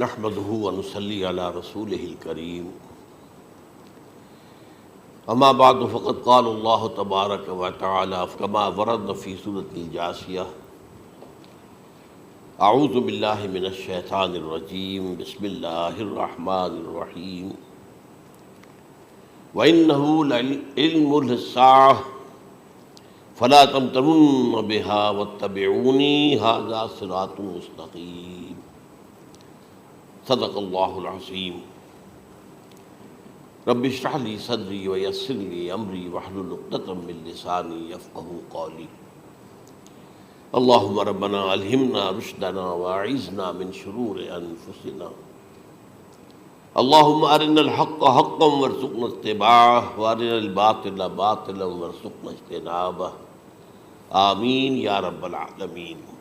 نحمده ونصلي على رسوله الكريم اما بعد فقد قال الله تبارك وتعالى كما ورد في سورة الجاثية اعوذ بالله من الشيطان الرجيم بسم الله الرحمن الرحيم وإنه لعلم للساعة فلا تمترن بها واتبعوني هذا صراط مستقيم صدق اللہ العظیم رب اشرح لی صدری ویسر لی امری واحلل عقدۃ من لسانی یفقہوا قولی اللہم ربنا الہمنا رشدنا واعذنا من شرور انفسنا اللہم ارنا الحق حقا وارزقنا اتباعہ وارنا الباطل باطلا وارزقنا اجتنابہ آمین یا رب العالمین۔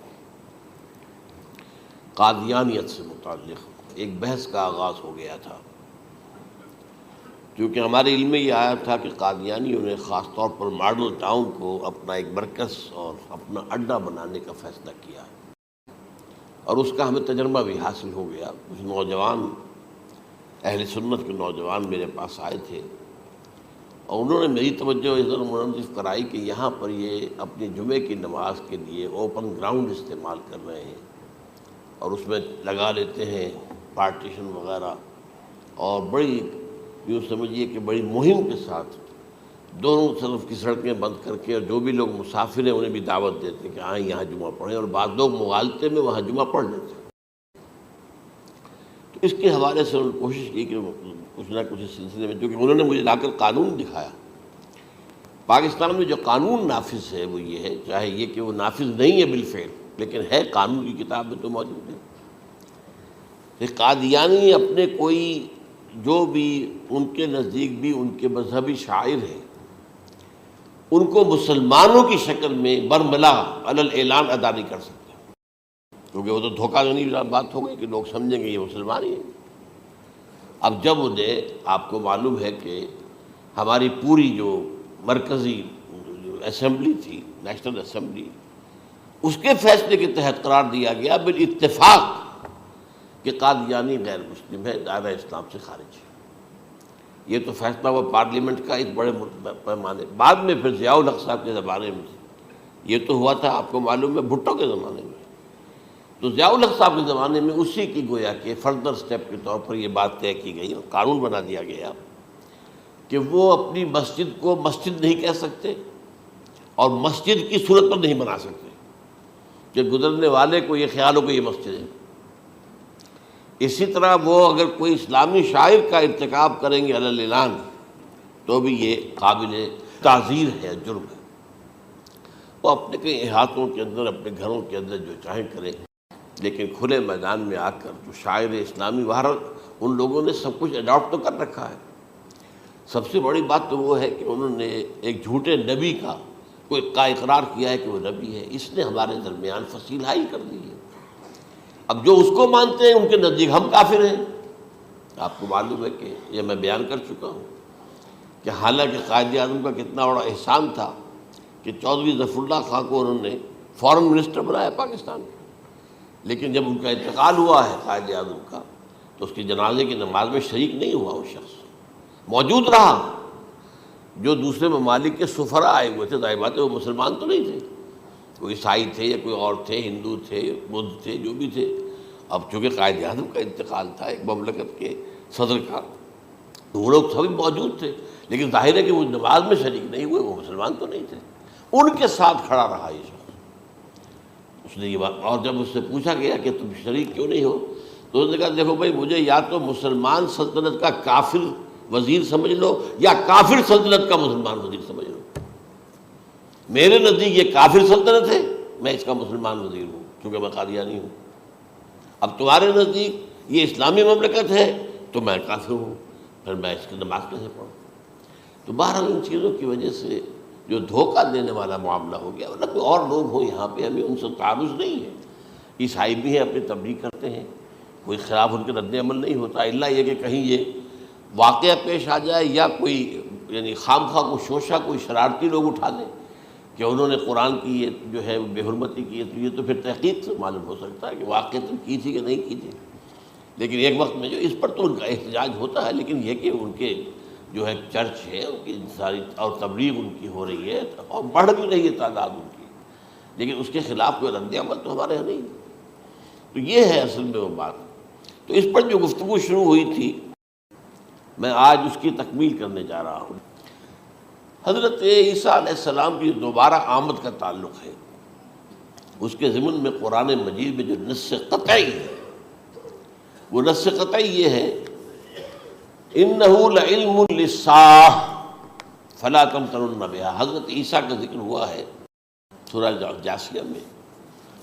قادیانیت سے متعلق ایک بحث کا آغاز ہو گیا تھا، کیونکہ ہمارے علم میں یہ آیا تھا کہ قادیانیوں نے خاص طور پر ماڈل ٹاؤن کو اپنا ایک مرکز اور اپنا اڈہ بنانے کا فیصلہ کیا، اور اس کا ہمیں تجربہ بھی حاصل ہو گیا۔ کچھ نوجوان اہل سنت کے نوجوان میرے پاس آئے تھے اور انہوں نے میری توجہ ادھر منصرف کرائی کہ یہاں پر یہ اپنی جمعے کی نماز کے لیے اوپن گراؤنڈ استعمال کر رہے ہیں اور اس میں لگا لیتے ہیں پارٹیشن وغیرہ، اور بڑی یوں سمجھیے کہ بڑی مہم کے ساتھ دونوں طرف کی سڑکیں بند کر کے، اور جو بھی لوگ مسافر ہیں انہیں بھی دعوت دیتے کہ آئیں یہاں جمعہ پڑھیں، اور بعض لوگ مغالطے میں وہاں جمعہ پڑھ لیتے۔ تو اس کے حوالے سے انہوں نے کوشش کی کہ کچھ نہ کچھ اس سلسلے میں، کیونکہ انہوں نے مجھے لا کر قانون دکھایا۔ پاکستان میں جو قانون نافذ ہے وہ یہ ہے، چاہے یہ کہ وہ نافذ نہیں ہے بالفعل، لیکن ہے، قانون کی کتاب میں تو موجود ہے کہ قادیانی اپنے کوئی جو بھی ان کے نزدیک بھی ان کے مذہبی شاعر ہیں ان کو مسلمانوں کی شکل میں برملا علی الاعلان ادا نہیں کر سکتے، کیونکہ وہ تو دھوکہ دہی بات ہو گئی کہ لوگ سمجھیں گے یہ مسلمان ہی ہیں۔ اب جب انہیں، آپ کو معلوم ہے کہ ہماری پوری جو مرکزی اسمبلی تھی، نیشنل اسمبلی، اس کے فیصلے کے تحت قرار دیا گیا بالاتفاق کہ قادیانی غیر مسلم ہے، دائرہ اسلام سے خارج ہے۔ یہ تو فیصلہ ہوا پارلیمنٹ کا ایک بڑے پیمانے، بعد میں پھر ضیاء الحق صاحب کے زمانے میں یہ تو ہوا تھا، آپ کو معلوم ہے، بھٹو کے زمانے میں۔ تو ضیاء الحق صاحب کے زمانے میں اسی کی گویا کہ فردر سٹیپ کے طور پر یہ بات طے کی گئی اور قانون بنا دیا گیا کہ وہ اپنی مسجد کو مسجد نہیں کہہ سکتے اور مسجد کی صورت پر نہیں بنا سکتے کہ گزرنے والے کو یہ خیال ہو کہ یہ مسجد ہے۔ اسی طرح وہ اگر کوئی اسلامی شاعر کا ارتکاب کریں گے علی الاعلان تو بھی یہ قابل تعزیر ہے، جرم ہے۔ وہ اپنے کئی احاطوں کے اندر، اپنے گھروں کے اندر جو چاہیں کریں، لیکن کھلے میدان میں آ کر جو شاعر اسلامی باہر، ان لوگوں نے سب کچھ اڈاپٹ تو کر رکھا ہے۔ سب سے بڑی بات تو وہ ہے کہ انہوں نے ایک جھوٹے نبی کا اقرار کیا ہے کہ وہ نبی ہے، اس نے ہمارے درمیان فصیل حائل کر دی ہے۔ اب جو اس کو مانتے ہیں ان کے نزدیک ہم کافر ہیں۔ آپ کو معلوم ہے کہ یہ میں بیان کر چکا ہوں کہ حالانکہ قائد اعظم کا کتنا بڑا احسان تھا کہ چودھری ظفر اللہ خان کو انہوں نے فارن منسٹر بنایا پاکستان میں، لیکن جب ان کا انتقال ہوا ہے قائد اعظم کا تو اس کی جنازے کی نماز میں شریک نہیں ہوا، وہ شخص موجود رہا۔ جو دوسرے ممالک کے سفراء آئے ہوئے تھے، ظاہر بات ہے وہ مسلمان تو نہیں تھے، کوئی عیسائی تھے یا کوئی اور تھے، ہندو تھے، بدھ تھے، جو بھی تھے۔ اب چونکہ قائد اعظم کا انتقال تھا ایک مملکت کے صدر کا، تو وہ لوگ سبھی موجود تھے، لیکن ظاہر ہے کہ وہ نماز میں شریک نہیں ہوئے، وہ مسلمان تو نہیں تھے۔ ان کے ساتھ کھڑا رہا یہ شخص۔ اس نے یہ بات، اور جب اس سے پوچھا گیا کہ تم شریک کیوں نہیں ہو تو اس نے کہا دیکھو بھائی، مجھے یا تو مسلمان سلطنت کا کافر وزیر سمجھ لو یا کافر سلطنت کا مسلمان وزیر سمجھ لو۔ میرے نزدیک یہ کافر سلطنت ہے، میں اس کا مسلمان وزیر ہوں کیونکہ میں قادیانی ہوں۔ اب تمہارے نزدیک یہ اسلامی مملکت ہے تو میں کافر ہوں، پھر میں اس کی نماز کیسے پڑھوں؟ تو بہرحال ان چیزوں کی وجہ سے جو دھوکہ دینے والا معاملہ ہو گیا، ورنہ کوئی اور لوگ ہوں یہاں پہ، ہمیں ان سے تعارض نہیں ہے۔ عیسائی بھی ہیں، اپنی تبلیغ کرتے ہیں، کوئی خلاف ان کے رد عمل نہیں ہوتا، الا یہ کہ کہیں یہ واقعہ پیش آ جائے یا کوئی یعنی خام خواہ کو شوشہ کوئی شرارتی لوگ اٹھا دیں کہ انہوں نے قرآن کی یہ جو ہے بے حرمتی کی ہے، تو یہ تو پھر تحقیق سے معلوم ہو سکتا ہے کہ واقعہ کی تھی کہ نہیں کی تھی۔ لیکن ایک وقت میں جو اس پر تو ان کا احتجاج ہوتا ہے، لیکن یہ کہ ان کے جو ہے چرچ ہے ان کی ساری اور تبلیغ ان کی ہو رہی ہے اور بڑھ بھی رہی ہے تعداد ان کی، لیکن اس کے خلاف کوئی رد عمل تو ہمارے یہاں نہیں۔ تو یہ ہے اصل میں وہ بات۔ تو اس پر جو گفتگو شروع ہوئی تھی میں آج اس کی تکمیل کرنے جا رہا ہوں۔ حضرت عیسیٰ علیہ السلام کی دوبارہ آمد کا تعلق ہے، اس کے ضمن میں قرآن مجید میں جو نص قطعی ہے، وہ نص قطعی یہ ہے اِنَّهُ لَعِلْمٌ لِلسَّاعَةِ فَلَا تَمْتَرُنَّ بِهَا۔ حضرت عیسیٰ کا ذکر ہوا ہے سورہ جاسیہ میں،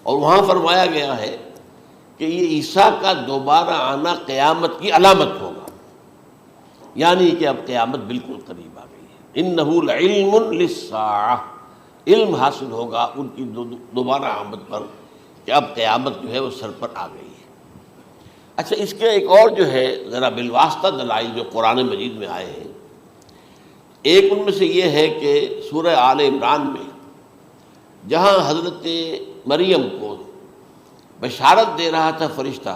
اور وہاں فرمایا گیا ہے کہ یہ عیسیٰ کا دوبارہ آنا قیامت کی علامت ہوگا، یعنی کہ اب قیامت بالکل قریب آ گئی ہے۔ اِنَّهُ لَعِلْمٌ لِلسَّاعَةِ، علم حاصل ہوگا ان کی دوبارہ آمد پر کہ اب قیامت جو ہے وہ سر پر آ گئی ہے۔ اچھا، اس کے ایک اور جو ہے ذرا بالواسطہ دلائل جو قرآن مجید میں آئے ہیں، ایک ان میں سے یہ ہے کہ سورہ آل عمران میں جہاں حضرت مریم کو بشارت دے رہا تھا فرشتہ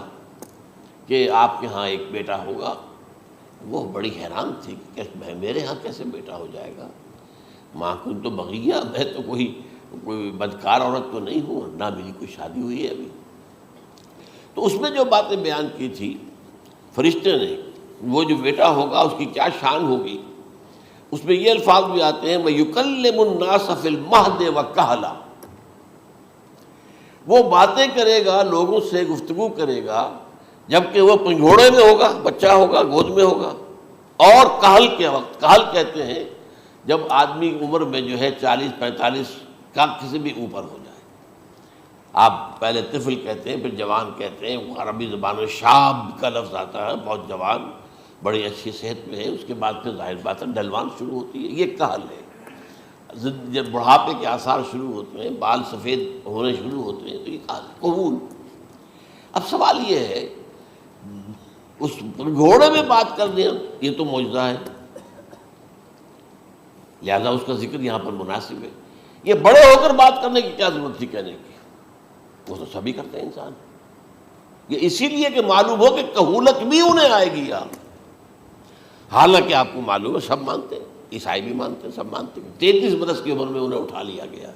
کہ آپ کے ہاں ایک بیٹا ہوگا، وہ بڑی حیران تھی کہ میرے ہاں کیسے بیٹا ہو جائے گا، ماں کو تو بغیہ، میں تو کوئی بدکار عورت تو نہیں ہوں، نہ میری کوئی شادی ہوئی ہے ابھی۔ تو اس میں جو باتیں بیان کی تھی فرشتے نے، وہ جو بیٹا ہوگا اس کی کیا شان ہوگی، اس میں یہ الفاظ بھی آتے ہیں وَيُكَلِّمُ النَّاسَ فِي الْمَهْدِ وَكَهْلًا، وہ باتیں کرے گا، لوگوں سے گفتگو کرے گا جبکہ وہ پنگھوڑے میں ہوگا، بچہ ہوگا، گود میں ہوگا، اور کہل کے وقت، کہل کہتے ہیں جب آدمی عمر میں جو ہے 40-45 کا کسی بھی اوپر ہو جائے، آپ پہلے طفل کہتے ہیں، پھر جوان کہتے ہیں، عربی زبان میں شاب کا لفظ آتا ہے، بہت جوان، بڑی اچھی صحت میں ہے، اس کے بعد پھر ظاہر بات ہے ڈھلوان شروع ہوتی ہے، یہ کہل ہے۔ جب بڑھاپے کے آثار شروع ہوتے ہیں، بال سفید ہونے شروع ہوتے ہیں، تو یہ کہل ہے، قبول۔ اب سوال یہ ہے اس گھوڑے میں بات کر دیں، یہ تو معجزہ ہے، لہذا اس کا ذکر یہاں پر مناسب ہے۔ یہ بڑے ہو کر بات کرنے کی کیا ضرورت تھی کہنے کی، وہ تو سبھی کرتے ہیں انسان، یہ اسی لیے کہ معلوم ہو کہ کہولت بھی انہیں آئے گی یار، حالانکہ آپ کو معلوم ہے سب مانتے ہیں، عیسائی بھی مانتے ہیں، سب مانتے ہیں، 33 برس کی عمر میں انہیں اٹھا لیا گیا،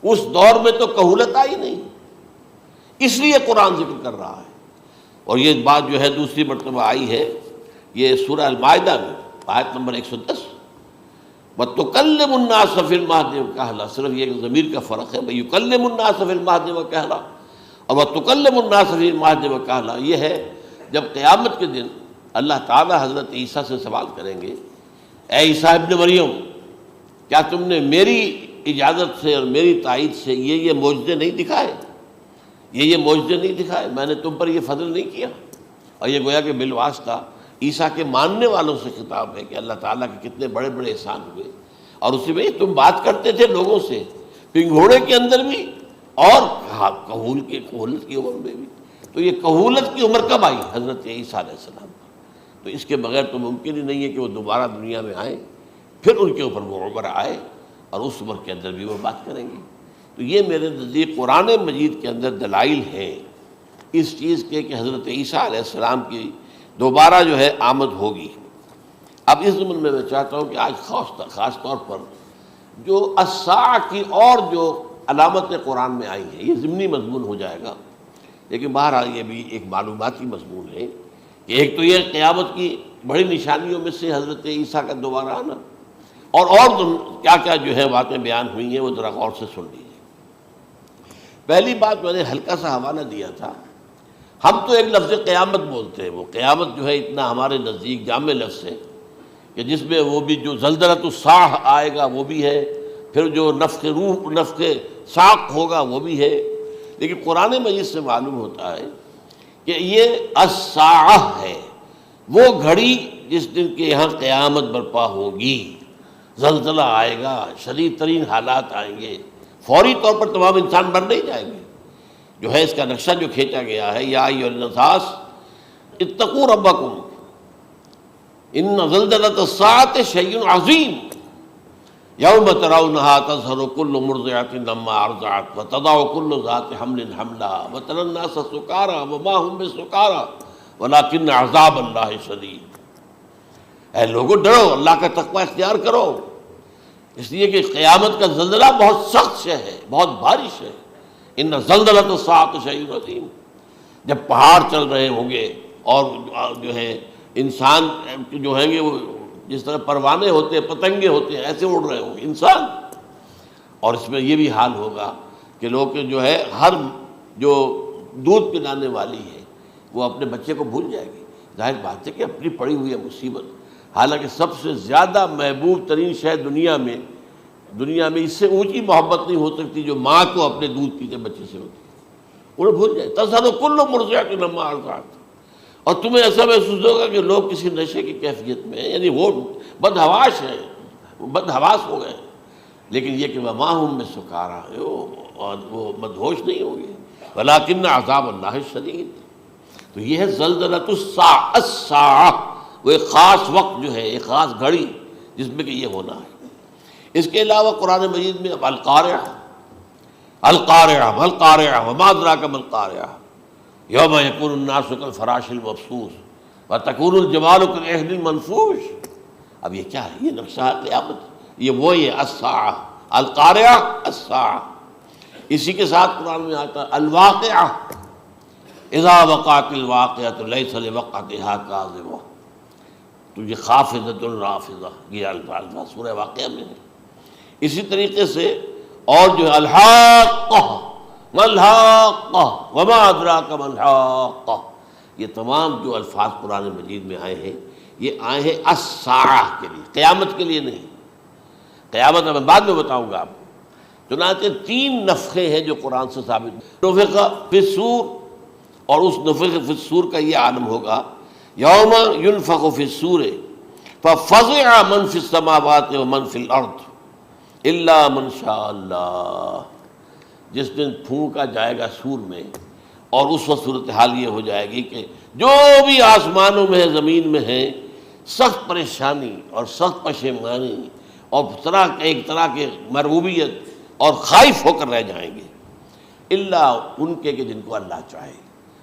اس دور میں تو کہولت آئی نہیں، اس لیے قرآن ذکر کر رہا ہے۔ اور یہ بات جو ہے دوسری مرتبہ آئی ہے یہ سورہ المائدہ میں آیت نمبر 110 وَتُكَلِّمُ النَّاسَ فِي الْمَهْدِ وَكَهْلًا، صرف یہ ضمیر کا فرق ہے، وَيُكَلِّمُ النَّاسَ فِي الْمَهْدِ وَكَهْلًا، اور وَتُكَلِّمُ النَّاسَ فِي الْمَهْدِ وَكَهْلًا یہ ہے جب قیامت کے دن اللہ تعالیٰ حضرت عیسیٰ سے سوال کریں گے، اے عیسیٰ ابن مریم، کیا تم نے میری اجازت سے اور میری تائید سے یہ معجزے نہیں دکھائے، یہ معجزے نہیں دکھائے، میں نے تم پر یہ فضل نہیں کیا؟ اور یہ گویا کہ بالواسطہ عیسیٰ کے ماننے والوں سے خطاب ہے کہ اللہ تعالیٰ کے کتنے بڑے بڑے احسان ہوئے، اور اسی میں تم بات کرتے تھے لوگوں سے پنگھوڑے کے اندر بھی اور کہولت کی عمر میں بھی، تو یہ کہولت کی عمر کب آئی؟ حضرت عیسیٰ علیہ السلام پر۔ تو اس کے بغیر تو ممکن ہی نہیں ہے کہ وہ دوبارہ دنیا میں آئیں، پھر ان کے اوپر وہ عمر آئے اور اس عمر کے اندر بھی وہ بات کریں گے۔ تو یہ میرے نزدیک قرآن مجید کے اندر دلائل ہیں اس چیز کے کہ حضرت عیسیٰ علیہ السلام کی دوبارہ جو ہے آمد ہوگی۔ اب اس ضمن میں چاہتا ہوں کہ آج خاص طور پر جو الساعہ کی اور جو علامتیں قرآن میں آئی ہیں، یہ ضمنی مضمون ہو جائے گا، لیکن بہرحال یہ بھی ایک معلوماتی مضمون ہے کہ ایک تو یہ قیامت کی بڑی نشانیوں میں سے حضرت عیسیٰ کا دوبارہ آنا، اور کیا کیا جو ہے باتیں بیان ہوئی ہیں وہ ذرا غور سے سن لیجیے۔ پہلی بات میں نے ہلکا سا حوالہ دیا تھا، ہم تو ایک لفظ قیامت بولتے ہیں، وہ قیامت جو ہے اتنا ہمارے نزدیک جامع لفظ ہے کہ جس میں وہ بھی جو زلزلۃ الساعہ آئے گا وہ بھی ہے، پھر جو نفخ روح نفخ ساق ہوگا وہ بھی ہے، لیکن قرآن مجید سے معلوم ہوتا ہے کہ یہ الساعہ ہے، وہ گھڑی جس دن کے یہاں قیامت برپا ہوگی، زلزلہ آئے گا، شدید ترین حالات آئیں گے، فوری طور پر تمام انسان مر نہیں جائیں گے۔ جو ہے اس کا نقشہ جو کھینچا گیا ہے یا ایھا الناس اتقوا ربکم ان زلزلۃ الساعۃ شیء عظیم یوم ترونها تذہل کل مرضعۃ عما ارضعت وتضع کل ذات حمل حملها وتری الناس سکارى وما هم بسکارى ولیکن عذاب اللہ شدید، اے لوگوں ڈرو، اللہ کا تقوی اختیار کرو، اس لیے کہ قیامت کا زلزلہ بہت سخت شے ہے، بہت بارش ہے۔ ان زلزلۃ الساعۃ شیء عظیم، جب پہاڑ چل رہے ہوں گے اور جو ہے انسان جو ہیں گے وہ جس طرح پروانے ہوتے ہیں، پتنگے ہوتے ہیں، ایسے اڑ رہے ہوں گے انسان، اور اس میں یہ بھی حال ہوگا کہ لوگ جو ہے ہر جو دودھ پلانے والی ہے وہ اپنے بچے کو بھول جائے گی۔ ظاہر بات ہے کہ اپنی پڑی ہوئی ہے مصیبت، حالانکہ سب سے زیادہ محبوب ترین شے دنیا میں اس سے اونچی محبت نہیں ہو سکتی جو ماں کو اپنے دودھ پیتے بچے سے ہوتی ہے، انہیں بھول جائے۔ تذہب کل مرضعۃ عما ارضعت، اور تمہیں ایسا محسوس ہوگا کہ لوگ کسی نشے کی کیفیت میں ہیں، یعنی وہ بدحواش ہیں، بدحواس ہو گئے، لیکن یہ کہ وما ہم بسکارى، اور وہ مدہوش نہیں ہوں گے، ولکن عذاب اللہ شدید۔ تو یہ ہے زلزلۃ الساعہ، وہ ایک خاص وقت جو ہے، ایک خاص گھڑی جس میں کہ یہ ہونا ہے۔ اس کے علاوہ قرآن مجید میں اب القارعہ، القارعہ ما القارعہ وما ادراک ما القارعہ، یوم یکون الناس کالفراش المبثوث وتکون الجبال کالعہن المنفوش۔ اب یہ کیا ہے؟ یہ نقشہ ہے قیامت، یہ وہی ہے الساعہ، القارعہ الساعہ۔ اسی کے ساتھ قرآن میں آتا ہے الواقعہ، اذا وقعت الواقعۃ لیس لوقعتها کاذبہ، تو یہ خافضۃ رافضہ، یہ الفاظ سورہ واقعہ میں ہے۔ اسی طریقے سے اور جو ہے الحاقہ، ما الحاقہ وما ادراک ما الحاقہ، یہ تمام جو الفاظ قرآن مجید میں آئے ہیں یہ آئے ہیں الساعہ کے لیے، قیامت کے لیے نہیں۔ قیامت میں بعد میں بتاؤں گا آپ کو۔ چنانچہ 3 نفخے ہیں جو قرآن سے ثابت، نفخ فی الصور، اور اس نفخ فی الصور کا یہ عالم ہوگا یوم ینفخ فی الصور ففزع من فی السماوات ومن فی الارض الا من شاء اللہ، جس دن پھونکا جائے گا سور میں، اور اس وقت صورتحال یہ ہو جائے گی کہ جو بھی آسمانوں میں ہے، زمین میں ہے، سخت پریشانی اور سخت پشیمانی اور ایک طرح کے مرعوبیت اور خائف ہو کر رہ جائیں گے، الا ان کے کہ جن کو اللہ چاہے،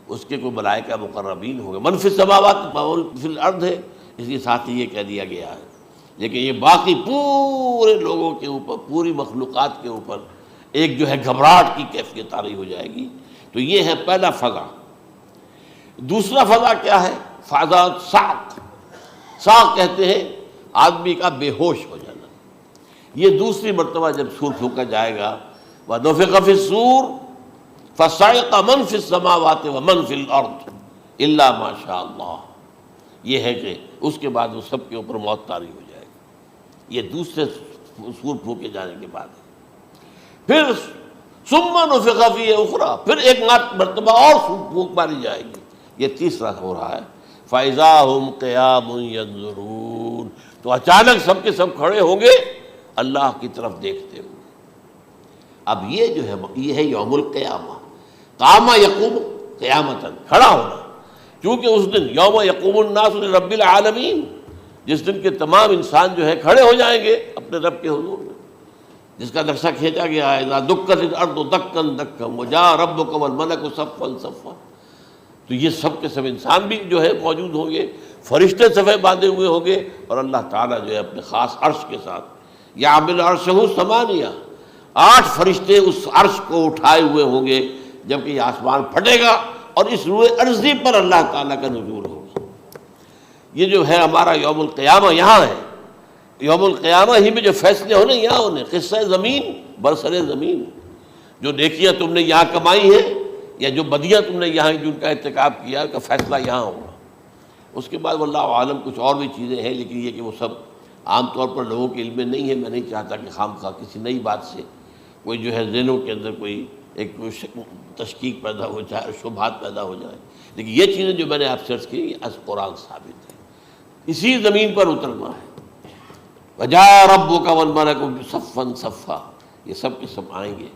اس کے کوئی ملائکہ مقربین ہوں گے۔ من فی السماوات فی الارض ہے، اس کے ساتھ ہی یہ کہہ دیا گیا ہے، لیکن یہ باقی پورے لوگوں کے اوپر، پوری مخلوقات کے اوپر ایک جو ہے گھبراہٹ کی کیفیت طاری ہو جائے گی۔ تو یہ ہے پہلا فضا۔ دوسرا فضا کیا ہے؟ فضا صعق، صعق کہتے ہیں آدمی کا بے ہوش ہو جانا۔ یہ دوسری مرتبہ جب سور پھونکا جائے گا، وَنُفِخَ فِي الصُّورِ فَصَعِقَ مَن فِي السَّمَاوَاتِ وَمَن فِي الْأَرْضِ إِلَّا مَا شَاءَ اللَّهُ، یہ ہے کہ اس کے بعد وہ سب کے اوپر موت طاری ہو جائے گی۔ یہ دوسرے سور پھونکے جانے کے بعد ہے۔ پھر ثُمَّ نُفِخَ فِيهِ أُخْرَى، پھر ایک مرتبہ اور پھونک ماری جائے گی، یہ تیسرا ہو رہا ہے۔ فَإِذَا هُمْ قِيَامٌ يَنظُرُونَ، تو اچانک سب کے سب کھڑے ہوں گے اللہ کی طرف دیکھتے ہوئے۔ اب یہ جو ہے یہ ہے یوم القیامہ، قام یقوم قیامتاً، کھڑا ہونا، کیونکہ اس دن یوم یقوم الناس لرب العالمین، جس دن کے تمام انسان جو ہے کھڑے ہو جائیں گے اپنے رب کے حضور میں، جس کا نقشہ کھینچا گیا ہے اذا دکت الارض دکا دکا وجاء ربک والملک صفا صفا۔ تو یہ سب کے سب انسان بھی جو ہے موجود ہوں گے، فرشتے صفے باندھے ہوئے ہوں گے، اور اللہ تعالیٰ جو ہے اپنے خاص عرش کے ساتھ یحمل عرشہ ثمانیہ، 8 فرشتے اس عرش کو اٹھائے ہوئے ہوں گے، جبکہ یہ آسمان پھٹے گا اور اس روئے ارضی پر اللہ تعالیٰ کا نزول ہوگا۔ یہ جو ہے ہمارا یوم القیامہ یہاں ہے، یوم القیامہ ہی میں جو فیصلے ہونے یہاں ہونے، قصہ زمین برسر زمین، جو نیکیاں تم نے یہاں کمائی ہیں یا جو بدیاں تم نے یہاں جن کا ارتکاب کیا کا فیصلہ یہاں ہوگا۔ اس کے بعد واللہ عالم کچھ اور بھی چیزیں ہیں، لیکن یہ کہ وہ سب عام طور پر لوگوں کے علم میں نہیں ہے۔ میں نہیں چاہتا کہ خام خواہ کسی نئی بات سے کوئی جو ہے ذہنوں کے اندر کوئی ایک تشکیک پیدا ہو جائے، شبہات پیدا ہو جائے، لیکن یہ چیزیں جو میں نے آپ سرچ کی از قرآن ثابت ہے، اسی زمین پر اترنا ہے۔ وجاء ربک والملک صفا صفا، یہ سب کے سب آئیں گے،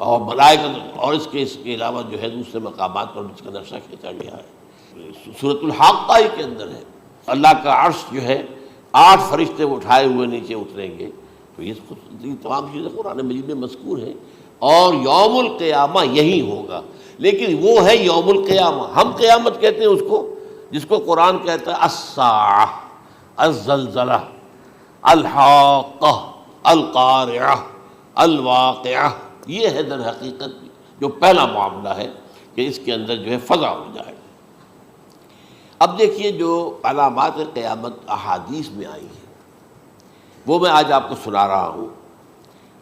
اور ملائکہ، اور اس کے علاوہ جو ہے دوسرے مقامات پر جس کا نقشہ کھینچا گیا ہے سورۃ الحاقہ کے اندر ہے، اللہ کا عرش جو ہے 8 فرشتے اٹھائے ہوئے نیچے اتریں گے۔ تو یہ تمام چیزیں قرآن مجید میں مذکور ہیں، اور یوم القیامہ یہی ہوگا، لیکن وہ ہے یوم القیامہ، ہم قیامت کہتے ہیں اس کو، جس کو قرآن کہتا ہے الساعہ، الزلزلہ، الحاقہ، القارعہ، الواقعہ، یہ ہے در حقیقت جو پہلا معاملہ ہے کہ اس کے اندر جو ہے فضا ہو جائے۔ اب دیکھیے جو علامات قیامت احادیث میں آئی ہیں وہ میں آج آپ کو سنا رہا ہوں۔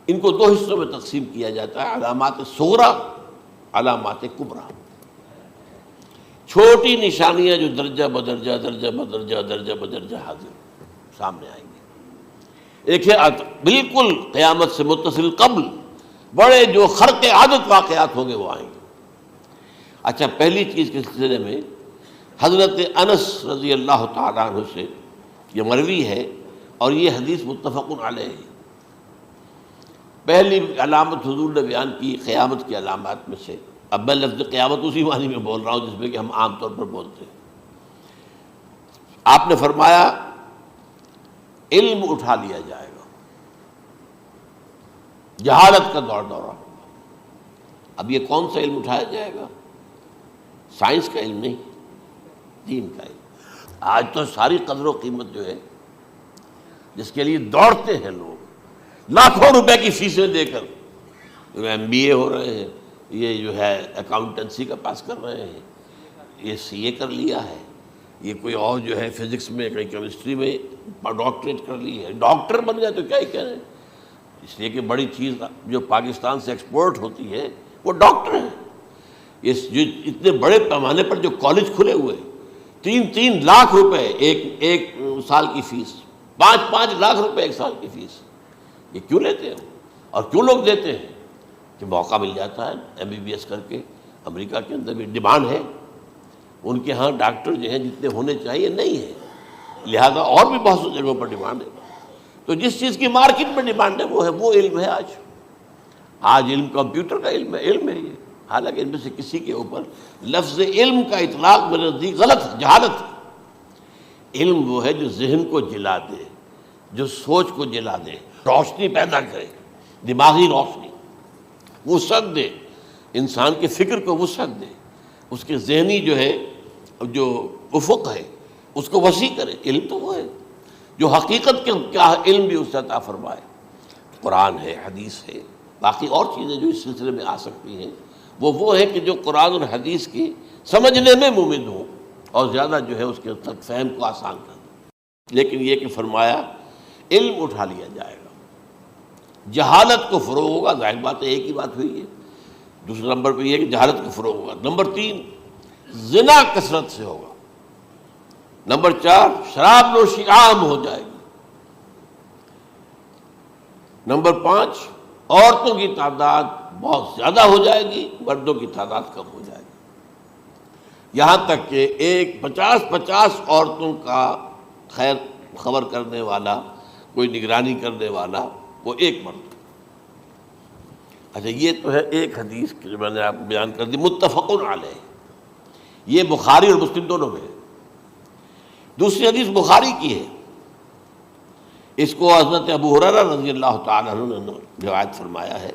ان کو دو حصوں میں تقسیم کیا جاتا ہے، علامات صغریٰ، علامات کبریٰ۔ چھوٹی نشانیاں جو درجہ بدرجہ درجہ بدرجہ درجہ بدرجہ حاضر سامنے آئیں گے۔ ایک ہے بالکل قیامت سے متصل قبل بڑے جو خرق عادت واقعات ہوں گے وہ آئیں گے۔ اچھا، پہلی چیز کے سلسلے میں حضرت انس رضی اللہ تعالیٰ عنہ سے یہ مروی ہے اور یہ حدیث متفق علیہ ہے۔ پہلی علامت حضور نے بیان کی قیامت کی علامات میں سے، اب میں لفظ قیامت اسی معنی میں بول رہا ہوں جس میں کہ ہم عام طور پر بولتے ہیں۔ آپ نے فرمایا علم اٹھا لیا جائے گا، جہالت کا دور دورہ ہوگا۔ اب یہ کون سا علم اٹھایا جائے گا؟ سائنس کا علم نہیں، دین کا علم۔ آج تو ساری قدر و قیمت جو ہے جس کے لیے دوڑتے ہیں لوگ لاکھوں روپے کی فیسیں دے کر، ایم بی اے ہو رہے ہیں، یہ جو ہے اکاؤنٹنسی کا پاس کر رہے ہیں، یہ سی اے کر لیا ہے، یہ کوئی اور جو ہے فزکس میں کہیں کیمسٹری میں ڈاکٹریٹ کر لی ہے، ڈاکٹر بن گیا تو کیا ہی کہہ رہے ہیں۔ اس لیے کہ بڑی چیز جو پاکستان سے ایکسپورٹ ہوتی ہے وہ ڈاکٹر ہیں۔ یہ جو اتنے بڑے پیمانے پر جو کالج کھلے ہوئے، 3 لاکھ روپے ایک سال کی فیس، 5 لاکھ روپے ایک سال کی فیس، یہ کیوں لیتے ہیں اور کیوں لوگ دیتے ہیں؟ کہ موقع مل جاتا ہے ایم بی بی ایس کر کے۔ امریکہ کے اندر بھی ڈیمانڈ ہے، ان کے ہاں ڈاکٹر جو ہیں جتنے ہونے چاہیے نہیں ہے، لہذا اور بھی بہت سی جگہوں پر ڈیمانڈ ہے۔ تو جس چیز کی مارکیٹ میں ڈیمانڈ ہے وہ علم ہے۔ آج علم کمپیوٹر کا علم ہے یہ، حالانکہ ان میں سے کسی کے اوپر لفظ علم کا اطلاق میرے نزدیک غلط ہے، جہالت ہے۔ علم وہ ہے جو ذہن کو جلا دے، جو سوچ کو جلا دے، روشنی پیدا کرے، دماغی روشنی، وسعت دے، انسان کے فکر کو وسعت دے، اس کے ذہنی جو ہے جو افق ہے اس کو وسیع کرے۔ علم تو وہ ہے جو حقیقت کے کیا علم بھی اس سے عطا فرمائے۔ قرآن ہے، حدیث ہے، باقی اور چیزیں جو اس سلسلے میں آ سکتی ہیں وہ ہے کہ جو قرآن اور حدیث کی سمجھنے میں مومن ہوں اور زیادہ جو ہے اس کے تک فہم کو آسان کر دیں۔ لیکن یہ کہ فرمایا علم اٹھا لیا جائے گا، جہالت کو فروغ ہوگا، ظاہر بات ہے ایک ہی بات ہوئی ہے۔ دوسرے نمبر پہ یہ کہ جہالت کو فروغ ہوگا۔ نمبر 3 زنا کثرت سے ہوگا۔ نمبر 4 شراب نوشی عام ہو جائے گی۔ نمبر 5 عورتوں کی تعداد بہت زیادہ ہو جائے گی، مردوں کی تعداد کم ہو جائے گی، یہاں تک کہ 50 عورتوں کا خبر کرنے والا، کوئی نگرانی کرنے والا، وہ ایک مرد۔ اچھا، یہ تو ہے ایک حدیث جو میں نے آپ کو بیان کر دی، متفق علیہ، یہ بخاری اور مسلم دونوں میں ہے۔ دوسری حدیث بخاری کی ہے، اس کو حضرت ابو ہریرہ رضی اللہ تعالیٰ عنہ نے روایت فرمایا ہے،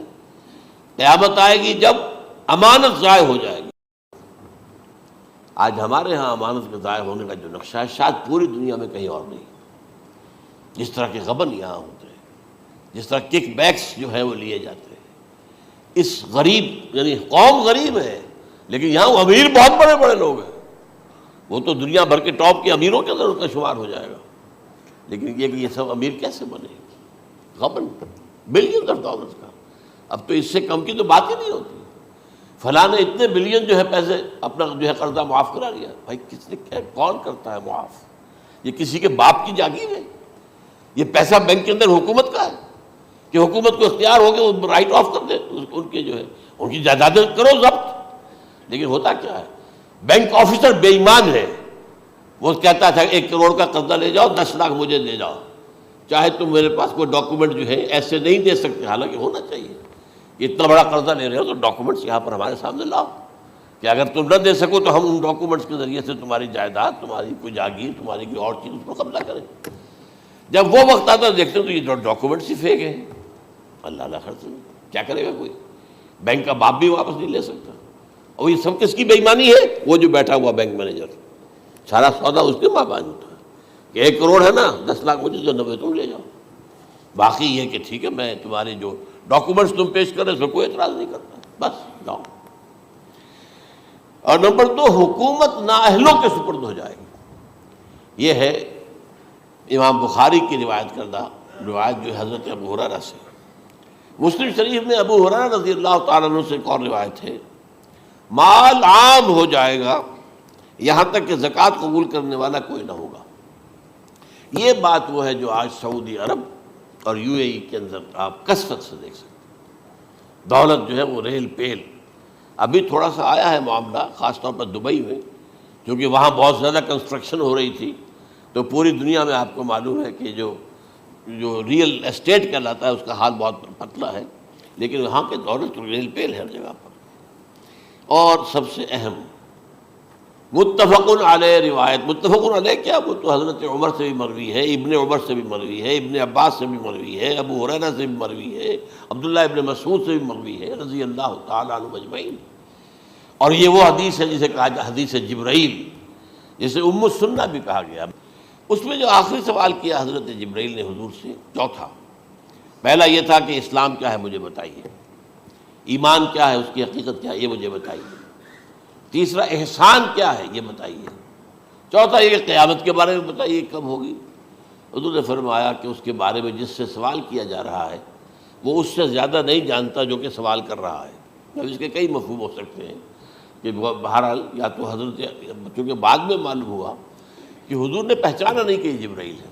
قیامت آئے گی جب امانت ضائع ہو جائے گی۔ آج ہمارے ہاں امانت کے ضائع ہونے کا جو نقشہ ہے شاید پوری دنیا میں کہیں اور نہیں۔ جس طرح کے غبن یہاں ہوتے ہیں، جس طرح کک بیکس جو ہے وہ لیے جاتے ہیں، اس غریب یعنی قوم غریب ہے لیکن یہاں وہ امیر بہت بڑے بڑے لوگ ہیں، وہ تو دنیا بھر کے ٹاپ کے امیروں کے اندر ان کا شمار ہو جائے گا۔ لیکن یہ کہ یہ سب امیر کیسے بنے؟ غبن بلین آف ڈالرز کا، اب تو اس سے کم کی تو بات ہی نہیں ہوتی۔ فلاں نے اتنے بلین جو ہے پیسے اپنا جو ہے قرضہ معاف کرا لیا۔ بھائی کس نے کیا، کون کرتا ہے معاف؟ یہ کسی کے باپ کی جاگیر ہے؟ یہ پیسہ بینک کے اندر حکومت کا ہے کہ حکومت کو اختیار ہو کے وہ رائٹ آف کر دے ان کے جو ہے ان کی جائیدادیں کرو ضبط۔ لیکن ہوتا کیا ہے، بینک آفیسر بے ایمان ہے، وہ کہتا تھا 1 کروڑ کا قرضہ لے جاؤ، 10 لاکھ مجھے دے جاؤ، چاہے تم میرے پاس کوئی ڈاکومنٹ جو ہے ایسے نہیں دے سکتے، حالانکہ ہونا چاہیے۔ اتنا بڑا قرضہ لے رہے ہو تو ڈاکومنٹس یہاں پر ہمارے سامنے لاؤ کہ اگر تم نہ دے سکو تو ہم ان ڈاکومنٹس کے ذریعے سے تمہاری جائیداد، تمہاری کوئی جاگیر، تمہاری کوئی اور چیز اس کو قبضہ کریں۔ جب وہ وقت آتا ہے دیکھتے تو یہ ڈاکومنٹس ہی فیک ہیں۔ اللہ اللہ خرچ کیا کرے گا کوئی؟ بینک کا باپ بھی واپس نہیں لے سکتا۔ اور یہ سب کس کی بے ایمانی ہے؟ وہ جو بیٹھا ہوا بینک مینیجر، سارا سودا اس کے مابین ہوتا ہے کہ 1 کروڑ ہے نا، 10 لاکھ مجھے دو، 90 تم لے جاؤ، باقی یہ کہ ٹھیک ہے میں تمہارے جو ڈاکومنٹس تم پیش کر رہے اس میں کوئی اعتراض نہیں کرتا، بس جاؤ۔ اور نمبر 2، حکومت نااہلوں کے سپرد ہو جائے گی۔ یہ ہے امام بخاری کی روایت کردہ روایت جو حضرت ابو ہریرہ سے۔ مسلم شریف میں ابو ہریرہ رضی اللہ تعالیٰ عنہ سے ایک اور روایت ہے، مال عام ہو جائے گا یہاں تک کہ زکوٰۃ قبول کرنے والا کوئی نہ ہوگا۔ یہ بات وہ ہے جو آج سعودی عرب اور UAE کے اندر آپ کثرت سے دیکھ سکتے ہیں۔ دولت جو ہے وہ ریل پیل، ابھی تھوڑا سا آیا ہے معاملہ خاص طور پر دبئی میں، کیونکہ وہاں بہت زیادہ کنسٹرکشن ہو رہی تھی، تو پوری دنیا میں آپ کو معلوم ہے کہ جو ریئل اسٹیٹ کہلاتا ہے اس کا حال بہت پتلا ہے، لیکن وہاں کے دولت ریل پیل ہے ہر جگہ پر۔ اور سب سے اہم متفق علیہ روایت، متفق علیہ کیا، وہ تو حضرت عمر سے بھی مروی ہے، ابن عمر سے بھی مروی ہے، ابن عباس سے بھی مروی ہے، ابو ہریرہ سے بھی مروی ہے، عبداللہ ابن مسعود سے بھی مروی ہے رضی اللہ تعالیٰ عنہ اجمعین۔ اور یہ وہ حدیث ہے جسے کہا جاتا حدیث جبرائیل، جسے ام السنہ بھی کہا گیا۔ اس میں جو آخری سوال کیا حضرت جبرائیل نے حضور سے، چوتھا، پہلا یہ تھا کہ اسلام کیا ہے مجھے بتائیے، ایمان کیا ہے، اس کی حقیقت کیا ہے یہ مجھے بتائیے، تیسرا احسان کیا ہے یہ بتائیے، چوتھا یہ کہ قیامت کے بارے میں بتائیے کب ہوگی۔ حضور نے فرمایا کہ اس کے بارے میں جس سے سوال کیا جا رہا ہے وہ اس سے زیادہ نہیں جانتا جو کہ سوال کر رہا ہے۔ اب اس کے کئی مفہوم ہو سکتے ہیں کہ بہرحال یا تو حضرت، چونکہ بعد میں معلوم ہوا کہ حضور نے پہچانا نہیں کہ یہ جبرائیل ہے،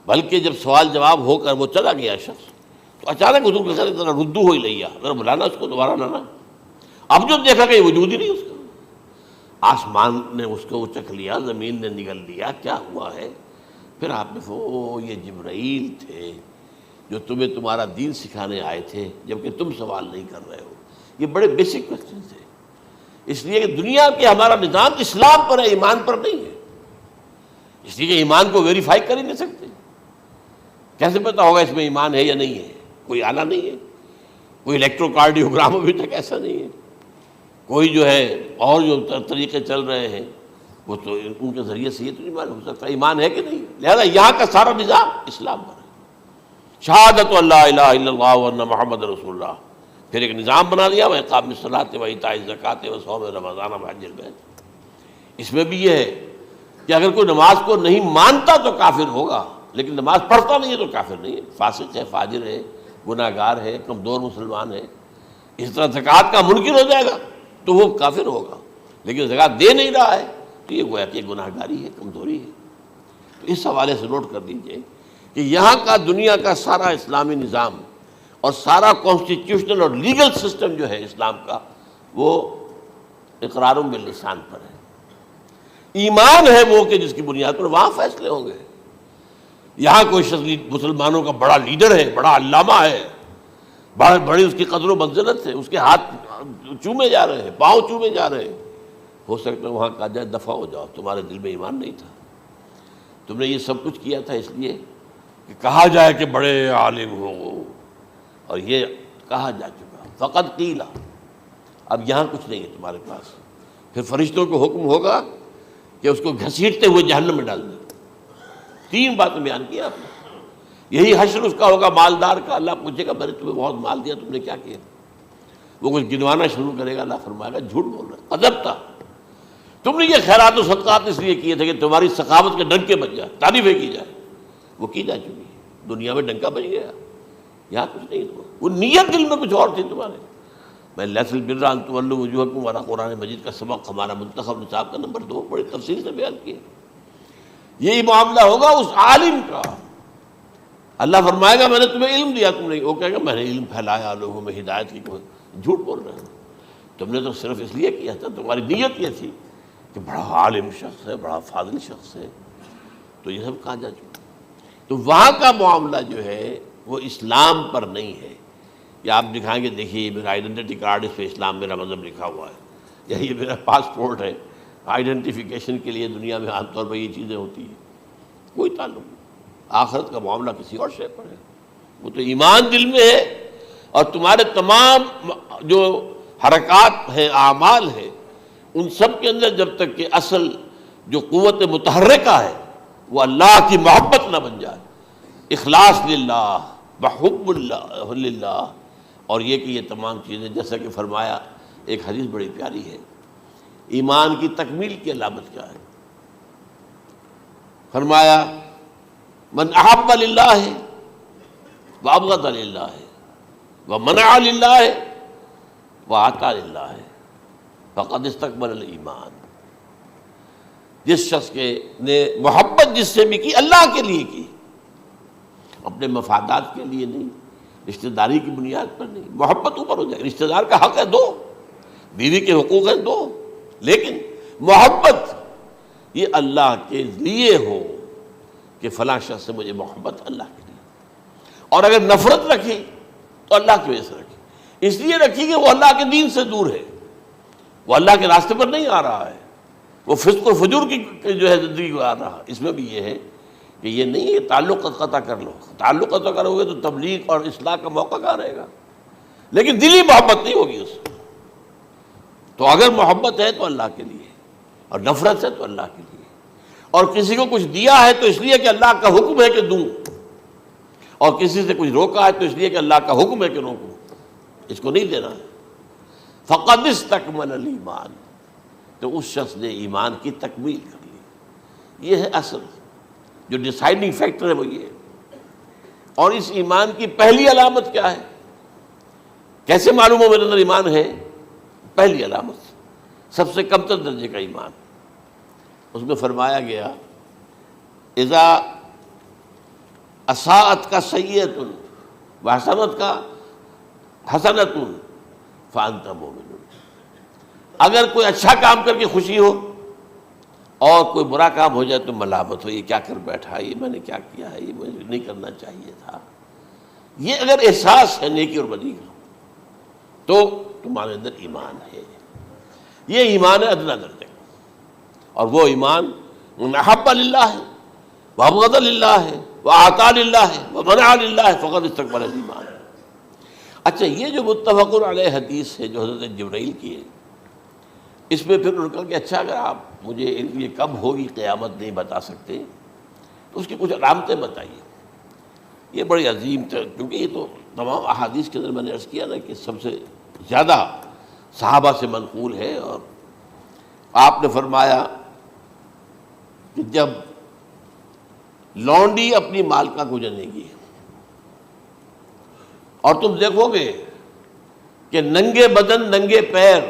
بلکہ جب سوال جواب ہو کر وہ چلا گیا شخص تو اچانک حضور کے ساتھ ذرا ردو ہو ہی لیا، ذرا بلانا اس کو دوبارہ لانا۔ اب جو دیکھا کہ وجود ہی نہیں اس کا، آسمان نے اس کو چکھ لیا، زمین نے نگل لیا، کیا ہوا ہے؟ پھر آپ نے یہ جبرائیل تھے جو تمہیں تمہارا دین سکھانے آئے تھے جبکہ تم سوال نہیں کر رہے ہو۔ یہ بڑے بیسک کوسچن تھے، اس لیے کہ دنیا کے ہمارا نظام اسلام پر ہے، ایمان پر نہیں ہے، اس لیے کہ ایمان کو ویریفائی کر ہی نہیں سکتے۔ کیسے پتا ہوگا اس میں ایمان ہے یا نہیں ہے؟ کوئی آلہ نہیں ہے، کوئی الیکٹروکارڈیوگرام ابھی تک ایسا نہیں ہے، کوئی جو ہے اور جو طریقے چل رہے ہیں وہ تو ان کے ذریعے سے یہ تو نہیں معلوم ہو سکتا ایمان ہے کہ نہیں۔ لہذا یہاں کا سارا نظام اسلام پر ہے، شہادت اللہ الہ الا اللہ وان محمد رسول اللہ، پھر ایک نظام بنا دیا، وہ اقام الصلاۃ و ایتاء الزکوٰۃ و صوم رمضان و حج البیت۔ اس میں بھی یہ ہے کہ اگر کوئی نماز کو نہیں مانتا تو کافر ہوگا، لیکن نماز پڑھتا نہیں ہے تو کافر نہیں ہے، فاسق ہے، فاجر ہے، گناہ گار ہے، کمزور مسلمان ہے۔ اس طرح زکوٰۃ کا منکر ہو جائے گا تو وہ کافر ہوگا، لیکن زکوٰۃ دے نہیں رہا ہے تو یہ گویا کہ گناہ گاری ہے، کمزوری ہے۔ تو اس حوالے سے نوٹ کر دیجئے کہ یہاں کا دنیا کا سارا اسلامی نظام اور سارا کانسٹیٹیوشنل اور لیگل سسٹم جو ہے اسلام کا وہ اقرار باللسان پر ہے، ایمان ہے وہ کہ جس کی بنیاد پر وہاں فیصلے ہوں گے۔ یہاں کوئی شخص مسلمانوں کا بڑا لیڈر ہے، بڑا علامہ ہے، بڑی اس کی قدر و منزلت ہے، اس کے ہاتھ چومے جا رہے ہیں، پاؤں چومے جا رہے ہیں، ہو سکتا ہے وہاں کہا جائے دفع ہو جاؤ، تمہارے دل میں ایمان نہیں تھا، تم نے یہ سب کچھ کیا تھا اس لیے کہ کہا جائے کہ بڑے عالم ہو، اور یہ کہا جا چکا، فقط قیل، اب یہاں کچھ نہیں ہے تمہارے پاس۔ پھر فرشتوں کو حکم ہوگا کہ اس کو گھسیٹتے ہوئے جہنم میں ڈال دیں۔ 3 باتیں بیان کی آپ نے، یہی حشر اس کا ہوگا مالدار کا، اللہ پوچھے گا میں نے تمہیں بہت مال دیا، تم نے کیا کیا؟ وہ کچھ گنوانا شروع کرے گا، اللہ فرمائے گا جھوٹ بول رہا ہے، قذبت، تم نے یہ خیرات و صدقات اس لیے کیے تھے کہ تمہاری سخاوت کے ڈنکے بج جائے، تعریفیں کی جائے، وہ کی جا چکی ہے، دنیا میں ڈنکا بج گیا، یہاں کچھ نہیں، وہ نیت دل میں کچھ اور تھی تمہارے۔ میں لیس البر ان تولوا وجوہکم والا قرآن مجید کا سبق ہمارا منتخب نصاب کا نمبر 2 بڑی تفصیل سے بیان کیا۔ یہی معاملہ ہوگا اس عالم کا، اللہ فرمائے گا میں نے تمہیں علم دیا، تم نہیں، وہ کہے گا میں نے علم پھیلایا لوگوں میں ہدایت کی، جھوٹ بول رہے ہیں، تم نے تو صرف اس لیے کیا تھا، تمہاری نیت یہ تھی کہ بڑا عالم شخص ہے، بڑا فاضل شخص ہے، تو یہ سب کہا جا چکا۔ تو وہاں کا معاملہ جو ہے وہ اسلام پر نہیں ہے، یا آپ دکھائیں گے دیکھیے یہ میرا آئیڈینٹی کارڈ، اس پہ اسلام میرا مذہب لکھا ہوا ہے، یا یہ میرا پاسپورٹ ہے، آئیڈینٹیفیکیشن کے لیے دنیا میں عام طور پر یہ چیزیں ہوتی ہیں، کوئی تعلق نہیں۔ آخرت کا معاملہ کسی اور شے پر ہے، وہ تو ایمان دل میں ہے، اور تمہارے تمام جو حرکات ہیں، اعمال ہیں، ان سب کے اندر جب تک کہ اصل جو قوت متحرکہ ہے وہ اللہ کی محبت نہ بن جائے. اخلاص للہ وحب اللہ للہ، اور یہ کہ یہ تمام چیزیں جیسا کہ فرمایا، ایک حدیث بڑی پیاری ہے، ایمان کی تکمیل کی علامت کیا ہے؟ فرمایا من احب للہ وابغض للہ ومنع للہ واعطى للہ فقد استکمل الایمان. جس شخص کے نے محبت جس سے بھی کی اللہ کے لیے کی، اپنے مفادات کے لیے نہیں، رشتہ داری کی بنیاد پر نہیں. محبت اوپر ہو جائے، رشتہ دار کا حق ہے دو، بیوی کے حقوق ہیں دو، لیکن محبت یہ اللہ کے لیے ہو کہ فلاں شخص سے مجھے محبت اللہ کے لیے. اور اگر نفرت رکھی تو اللہ کی وجہ سے رکھی، اس لیے رکھی کہ وہ اللہ کے دین سے دور ہے، وہ اللہ کے راستے پر نہیں آ رہا ہے، وہ فسق و فجور کی جو ہے زندگی کو آ رہا. اس میں بھی یہ ہے کہ یہ نہیں ہے تعلق قطع کر لو، تعلق قطع کرو گے تو تبلیغ اور اصلاح کا موقع کہاں رہے گا، لیکن دلی محبت نہیں ہوگی اس سے. تو اگر محبت ہے تو اللہ کے لیے، اور نفرت ہے تو اللہ کے لیے. اور کسی کو کچھ دیا ہے تو اس لیے کہ اللہ کا حکم ہے کہ دوں، اور کسی سے کچھ روکا ہے تو اس لیے کہ اللہ کا حکم ہے کہ روکوں، اس کو نہیں دینا ہے. فقد استکمل الایمان، تو اس شخص نے ایمان کی تکمیل کر لی. یہ ہے اصل جو ڈیسائیڈنگ فیکٹر ہے، وہ یہ ہے. اور اس ایمان کی پہلی علامت کیا ہے؟ کیسے معلوم ہو میرے اندر ایمان ہے؟ پہلی علامت سب سے کم تر درجے کا ایمان، اس میں فرمایا گیا اذا اساءت کا سیئۃ وحسنت کا حسنۃ فانت مومن. اگر کوئی اچھا کام کر کے خوشی ہو اور کوئی برا کام ہو جائے تو ملامت ہو، یہ کیا کر بیٹھا، یہ میں نے کیا کیا ہے، یہ مجھے نہیں کرنا چاہیے تھا. یہ اگر احساس ہے نیکی اور بدی کا تو تمہارے اندر ایمان ہے. یہ ایمان ہے ادنا درجے کا، اور وہ ایمان من احب للہ وابغض للہ واعطى للہ ومنع للہ فقد استکمل الایمان. اچھا، یہ جو متفق علیہ حدیث ہے جو حضرت جبرائیل کی ہے، اس میں پھر انہوں نے کہا کہ اچھا اگر آپ مجھے یہ کب ہوگی قیامت نہیں بتا سکتے تو اس کی کچھ علامتیں بتائیے. یہ بڑی عظیم تھا، کیونکہ یہ تو تمام احادیث کے اندر میں نے عرض کیا نا کہ سب سے زیادہ صحابہ سے منقول ہے. اور آپ نے فرمایا کہ جب لونڈی اپنی مالکہ کو جنے گی اور تم دیکھو گے کہ ننگے بدن ننگے پیر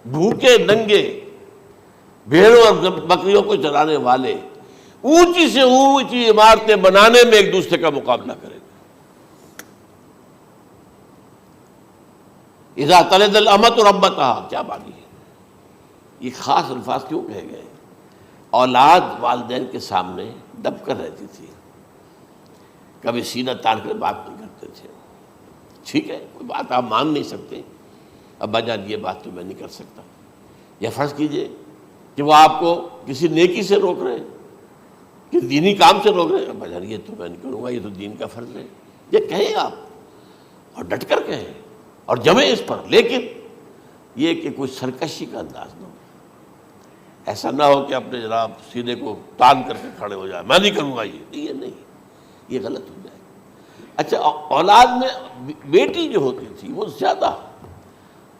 بھوکے ننگے بھیڑوں اور بکریوں کو چرانے والے اونچی سے اونچی عمارتیں بنانے میں ایک دوسرے کا مقابلہ کریں گے. اذا تلد الامۃ ربتها، کیا بات ہے، یہ خاص الفاظ کیوں کہے گئے؟ اولاد والدین کے سامنے دب کر رہتی تھی، کبھی سینہ تان کر بات نہیں کرتے تھے. ٹھیک ہے، کوئی بات آپ مان نہیں سکتے، ابا جان یہ بات تو میں نہیں کر سکتا. یا فرض کیجئے کہ وہ آپ کو کسی نیکی سے روک رہے ہیں، کہ دینی کام سے روک رہے ہیں، ابا جان یہ تو میں نہیں کروں گا، یہ تو دین کا فرض ہے. یہ کہیں آپ، اور ڈٹ کر کہیں اور جمیں اس پر، لیکن یہ کہ کوئی سرکشی کا انداز نہ ہو. ایسا نہ ہو کہ اپنے جناب سینے کو تان کر کے کھڑے ہو جائے، میں نہیں کروں گا، یہ نہیں، یہ غلط ہو جائے. اچھا، اولاد میں بیٹی جو ہوتی تھی وہ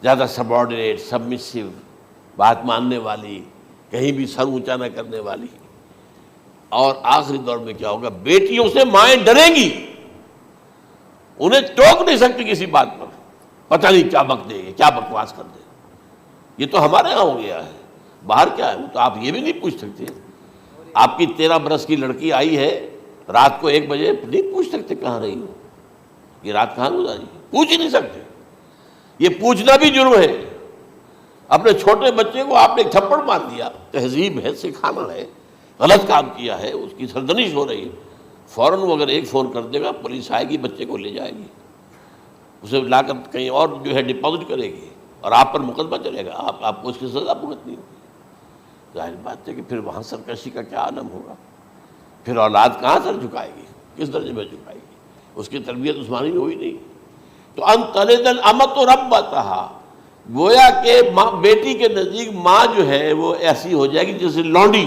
زیادہ سبارڈینیٹ، سبمسیو، بات ماننے والی، کہیں بھی سر اونچا نہ کرنے والی. اور آخری دور میں کیا ہوگا، بیٹیوں سے مائیں ڈریں گی، انہیں ٹوک نہیں سکتی کسی بات پر، پتہ نہیں کیا بک دے گی، کیا بکواس کر دے. یہ تو ہمارے ہاں ہو گیا ہے. باہر کیا ہے، وہ تو آپ یہ بھی نہیں پوچھ سکتے. آپ کی 13 برس کی لڑکی آئی ہے رات کو 1 بجے، نہیں پوچھ سکتے کہاں رہی ہو، یہ رات کہاں گزاری، پوچھ ہی نہیں سکتے. یہ پوچھنا بھی جرم ہے. اپنے چھوٹے بچے کو آپ نے ایک تھپڑ مار دیا، تہذیب ہے، سکھانا ہے، غلط کام کیا ہے، اس کی سرزنش ہو رہی ہے، فوراً وہ اگر ایک فون کر دے گا پولیس آئے گی، بچے کو لے جائے گی، اسے لا کر کہیں اور جو ہے ڈپازٹ کرے گی، اور آپ پر مقدمہ چلے گا، آپ کو اس کی سزا بھگتنی ہوگی. ظاہر بات ہے کہ پھر وہاں سرکشی کا کیا عالم ہوگا. پھر اولاد کہاں سر جھکائے گی، کس درجے میں جھکائے گی، اس کی تربیت عثمانی ہوئی نہیں. تو ان تلد الامۃ ربتها، گویا کہ بیٹی کے نزدیک ماں جو ہے وہ ایسی ہو جائے گی جیسے لونڈی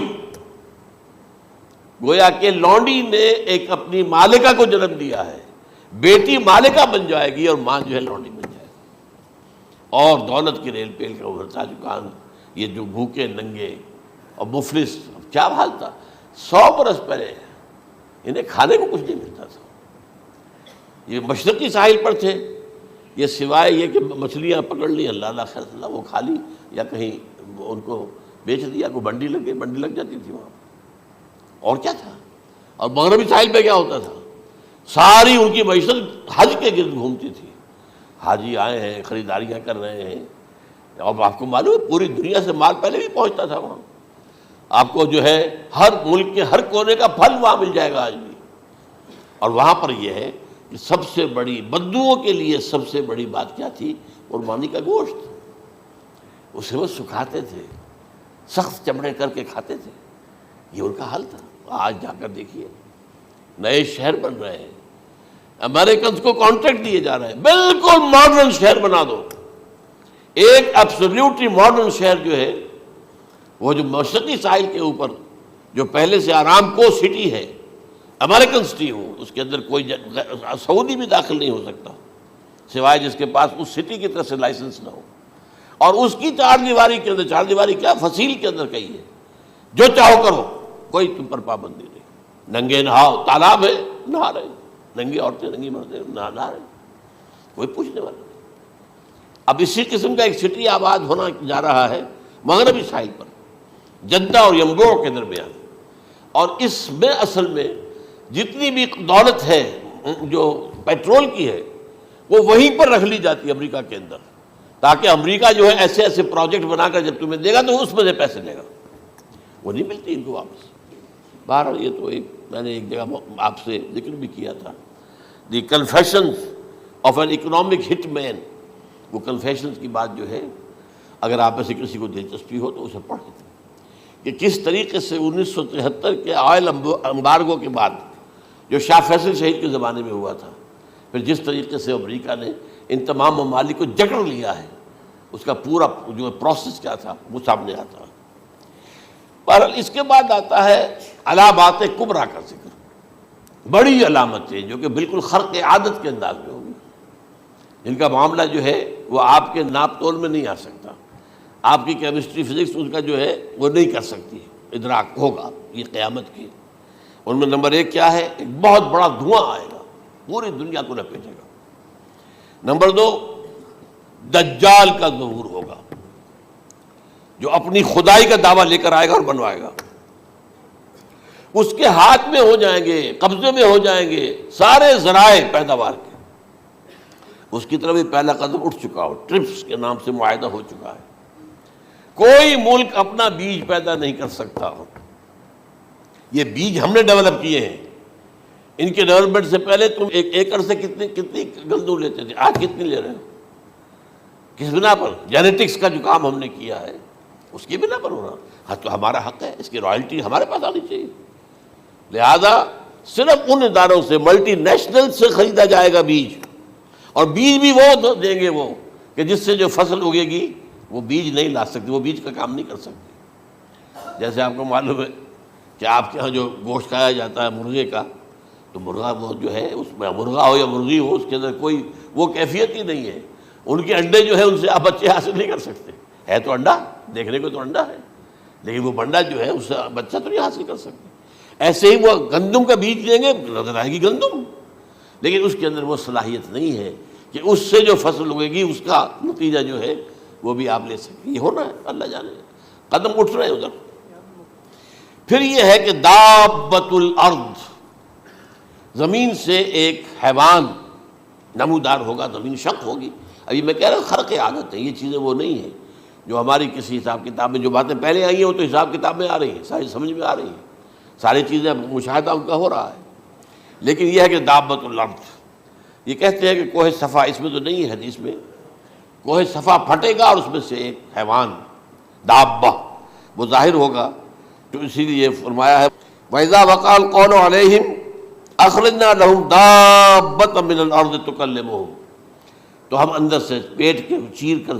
گویا کہ لونڈی نے ایک اپنی مالکہ کو جنم دیا ہے، بیٹی مالکہ بن جائے گی اور ماں جو ہے لونڈی بن جائے گی، اور دولت کی ریل پیل کا ابھرتا دکان، یہ جو بھوکے ننگے اور مفلس، کیا حال تھا 100 برس پہلے، انہیں کھانے کو کچھ نہیں ملتا تھا۔ یہ مشرقی ساحل پر تھے، یہ سوائے یہ کہ مچھلیاں پکڑ لی، اللہ خیر اللہ وہ کھا لی، یا کہیں ان کو بیچ دیا، کوئی بنڈی لگ گئی، بنڈی لگ جاتی تھی وہاں، اور کیا تھا۔ اور مغربی ساحل پہ کیا ہوتا تھا، ساری ان کی معیشت حج کے گرد گھومتی تھی، حاجی آئے ہیں، خریداریاں کر رہے ہیں، اور آپ کو معلوم ہے پوری دنیا سے مال پہلے بھی پہنچتا تھا وہاں، آپ کو جو ہے ہر ملک کے ہر کونے کا پھل وہاں مل جائے گا آج بھی۔ اور وہاں پر یہ ہے کہ سب سے بڑی بدوؤں کے لیے سب سے بڑی بات کیا تھی، قربانی کا گوشت، اسے وہ سکھاتے تھے، سخت چمڑے کر کے کھاتے تھے، یہ ان کا حل تھا۔ آج جا کر دیکھیے نئے شہر بن رہے ہیں، امریکنز کو کانٹریکٹ دیے جا رہے ہیں، بالکل ماڈرن شہر بنا دو، ایک ایبسلیوٹلی ماڈرن شہر جو ہے، وہ جو مشرقی ساحل کے اوپر جو پہلے سے آرام کو سٹی ہے، امریکن سٹی ہو، اس کے اندر کوئی سعودی بھی داخل نہیں ہو سکتا سوائے جس کے پاس اس سٹی کی طرف سے لائسنس نہ ہو، اور اس کی چار دیواری کے اندر، چار دیواری کیا فصیل کے اندر کہی ہے، جو چاہو کرو، کوئی تم پر پابندی نہیں، ننگے نہاؤ، تالاب ہے نہا رہے، ننگی عورتیں ننگی مردیں نہا رہے، کوئی پوچھنے والا نہیں۔ اب اسی قسم کا ایک سٹی آباد ہونا جا رہا ہے مغربی ساحل پر، جدہ اور یمبو کے درمیان، اور اس میں اصل میں جتنی بھی دولت ہے جو پیٹرول کی ہے وہ وہیں پر رکھ لی جاتی ہے امریکہ کے اندر، تاکہ امریکہ جو ہے ایسے ایسے پروجیکٹ بنا کر جب تمہیں دے گا تو اس میں سے پیسے لے گا، وہ نہیں ملتی ان کو واپس۔ بہرحال یہ تو میں نے ایک جگہ آپ سے ذکر بھی کیا تھا، دی کنفیشنز آف این اکنامک ہٹ مین، وہ کنفیشنز کی بات جو ہے اگر آپ میں سے کسی کو دلچسپی ہو تو اسے پڑھیں، کہ کس طریقے سے 1973 کے آئل امبارگو کے بعد جو شاہ فیصل شہید کے زمانے میں ہوا تھا، پھر جس طریقے سے امریکہ نے ان تمام ممالک کو جکڑ لیا ہے، اس کا پورا جو پروسیس کیا تھا وہ سامنے آتا ہے۔ بہرحال اس کے بعد آتا ہے علامات کبریٰ کا ذکر، بڑی علامتیں جو کہ بالکل خرق عادت کے انداز میں ہوگی، جن کا معاملہ جو ہے وہ آپ کے ناپ تول میں نہیں آ سکتا، آپ کی کیمسٹری فزکس اس کا جو ہے وہ نہیں کر سکتی، ادراک ہوگا یہ قیامت کی۔ ان میں نمبر 1 کیا ہے، ایک بہت بڑا دھواں آئے گا، پوری دنیا کو لپیٹے گا۔ نمبر 2 دجال کا ظہور ہوگا، جو اپنی خدائی کا دعویٰ لے کر آئے گا اور بنوائے گا، اس کے ہاتھ میں ہو جائیں گے، قبضے میں ہو جائیں گے سارے ذرائع پیداوار کے، اس کی طرف بھی پہلا قدم اٹھ چکا ہو، ٹرپس کے نام سے معاہدہ ہو چکا ہے، کوئی ملک اپنا بیج پیدا نہیں کر سکتا، یہ بیج ہم نے ڈیولپ کیے ہیں، ان کے ڈیولپمنٹ سے پہلے تم ایک ایکڑ سے کتنی گندم لیتے تھے، آج کتنی لے رہے ہو، کس بنا پر؟ جینیٹکس کا جو کام ہم نے کیا ہے اس کی بنا پر ہو رہا، ہاں تو ہمارا حق ہے، اس کی رائلٹی ہمارے پاس آنی چاہیے، لہذا صرف ان اداروں سے ملٹی نیشنل سے خریدا جائے گا بیج، اور بیج بھی وہ دیں گے وہ کہ جس سے جو فصل اگے گی وہ بیج نہیں لا سکتی، وہ بیج کا کام نہیں کر سکتی۔ جیسے آپ کو معلوم ہے کہ آپ کے ہاں جو گوشت کھایا جاتا ہے مرغے کا، تو مرغا وہ جو ہے اس میں مرغا ہو یا مرغی ہو، اس کے اندر کوئی وہ کیفیت ہی نہیں ہے، ان کے انڈے جو ہے ان سے آپ بچے حاصل نہیں کر سکتے، ہے تو انڈا، دیکھنے کو تو انڈا ہے، لیکن وہ بنڈا جو ہے اس سے بچہ تو نہیں حاصل کر سکتے۔ ایسے ہی وہ گندم کا بیج دیں گے، نظر آئے گی گندم، لیکن اس کے اندر وہ صلاحیت نہیں ہے کہ اس سے جو فصل اگے گی اس کا نتیجہ جو ہے وہ بھی آپ لے سکیں، یہ ہونا ہے، اللہ جانے، قدم اٹھ رہے ہیں ادھر۔ پھر یہ ہے کہ دابۃ الارض، زمین سے ایک حیوان نمودار ہوگا، زمین شق ہوگی۔ ابھی میں کہہ رہا ہوں خرق عادت ہے، یہ چیزیں وہ نہیں ہیں جو ہماری کسی حساب کتاب میں جو باتیں پہلے آئی ہیں وہ تو حساب کتاب میں آ رہی ہیں، ساری سمجھ میں آ رہی ہیں، ساری چیزیں مشاہدہ ان کا ہو رہا ہے، لیکن یہ ہے کہ دابۃ الارض، یہ کہتے ہیں کہ کوہ صفا، اس میں تو نہیں ہے حدیث میں، کوہ صفا پھٹے گا اور اس میں سے ایک حیوان دابہ وہ ظاہر ہوگا، تو اسی لیے فرمایا ہے وَإِذَا وَقَعَ الْقَوْلُ عَلَيْهِمْ أَخْرَجْنَا لَهُمْ دَابَّةً مِّنَ الْأَرْضِ تُكَلِّمُهُمْ، تو ہم اندر سے پیٹ کے چیر کر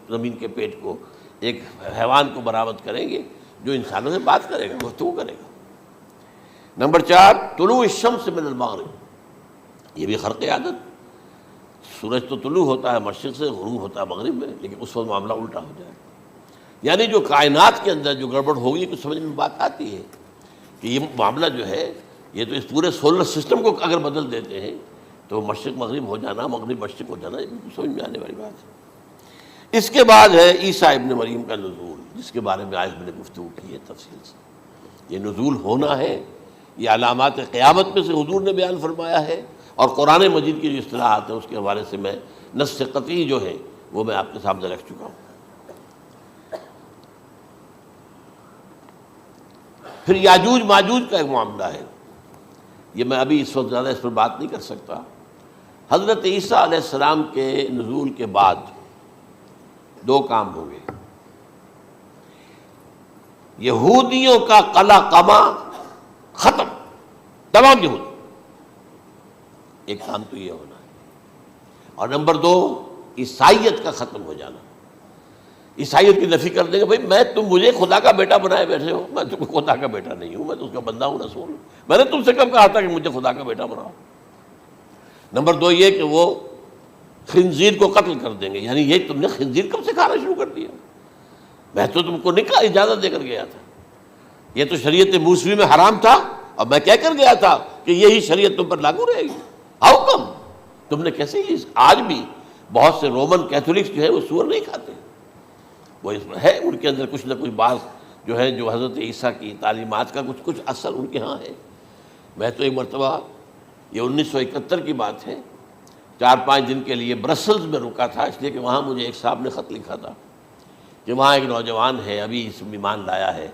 زمین کے پیٹ کو ایک حیوان کو برآمد کریں گے جو انسانوں سے بات کرے گا، گفتگو کرے گا۔ نمبر 4 طلوع الشمس من المغرب، یہ بھی خرق عادت، سورج تو طلوع ہوتا ہے مشرق سے، غروب ہوتا ہے مغرب میں، لیکن اس وقت معاملہ الٹا ہو جائے، یعنی جو کائنات کے اندر جو گڑبڑ ہوگی کچھ سمجھ میں بات آتی ہے کہ یہ معاملہ جو ہے یہ تو اس پورے سولر سسٹم کو اگر بدل دیتے ہیں تو مشرق مغرب ہو جانا، مغرب مشرق ہو جانا، یہ بالکل سمجھ میں آنے والی بات ہے۔ اس کے بعد ہے عیسیٰ ابن مریم کا نزول، جس کے بارے میں آج میں نے گفتگو کی ہے تفصیل سے۔ یہ نزول ہونا ہے، یہ علامات قیامت میں سے حضور نے بیان فرمایا ہے، اور قرآن مجید کی جو اصطلاحات ہیں اس کے حوالے سے میں نص قطعی جو ہے وہ میں آپ کے سامنے رکھ چکا ہوں۔ پھر یاجوج ماجوج کا ایک معاملہ ہے، یہ میں ابھی اس وقت زیادہ اس پر بات نہیں کر سکتا۔ حضرت عیسیٰ علیہ السلام کے نزول کے بعد 2 کام ہوں گے، یہودیوں کا قلع قمع ختم، تمام یہود، ایک کام تو یہ ہونا ہے، اور نمبر 2 عیسائیت کا ختم ہو جانا۔ عیسائیت کی نفی کر دیں گے، بھائی تم مجھے خدا کا بیٹا بنائے بیٹھے ہو، میں تم خدا کا بیٹا نہیں ہوں، میں تو اس کا بندہ ہوں، رسول ہوں، میں نے تم سے کب کہا تھا کہ مجھے خدا کا بیٹا بناؤ۔ نمبر 2 یہ کہ وہ خنزیر کو قتل کر دیں گے، یعنی یہ تم نے خنزیر کب سے کھانا شروع کر دیا؟ میں تو تم کو نکاح اجازت دے کر گیا تھا، یہ تو شریعت موسوی میں حرام تھا، اور میں کہہ کر گیا تھا کہ یہی شریعت تم پر لاگو رہے گی، ہاؤ کم تم نے کیسے یہ؟ آج بھی بہت سے رومن کیتھولکس جو ہے وہ سور نہیں کھاتے، وہ اس میں ہے ان کے اندر کچھ نہ کچھ بات جو ہے جو حضرت عیسیٰ کی تعلیمات کا کچھ اثر ان کے ہاں ہے۔ میں تو ایک مرتبہ، یہ 1971 کی بات ہے، 4-5 دن کے لیے برسلز میں رکا تھا، اس لیے کہ وہاں مجھے ایک صاحب نے خط لکھا تھا کہ وہاں ایک نوجوان ہے، ابھی اس ایمان لایا ہے،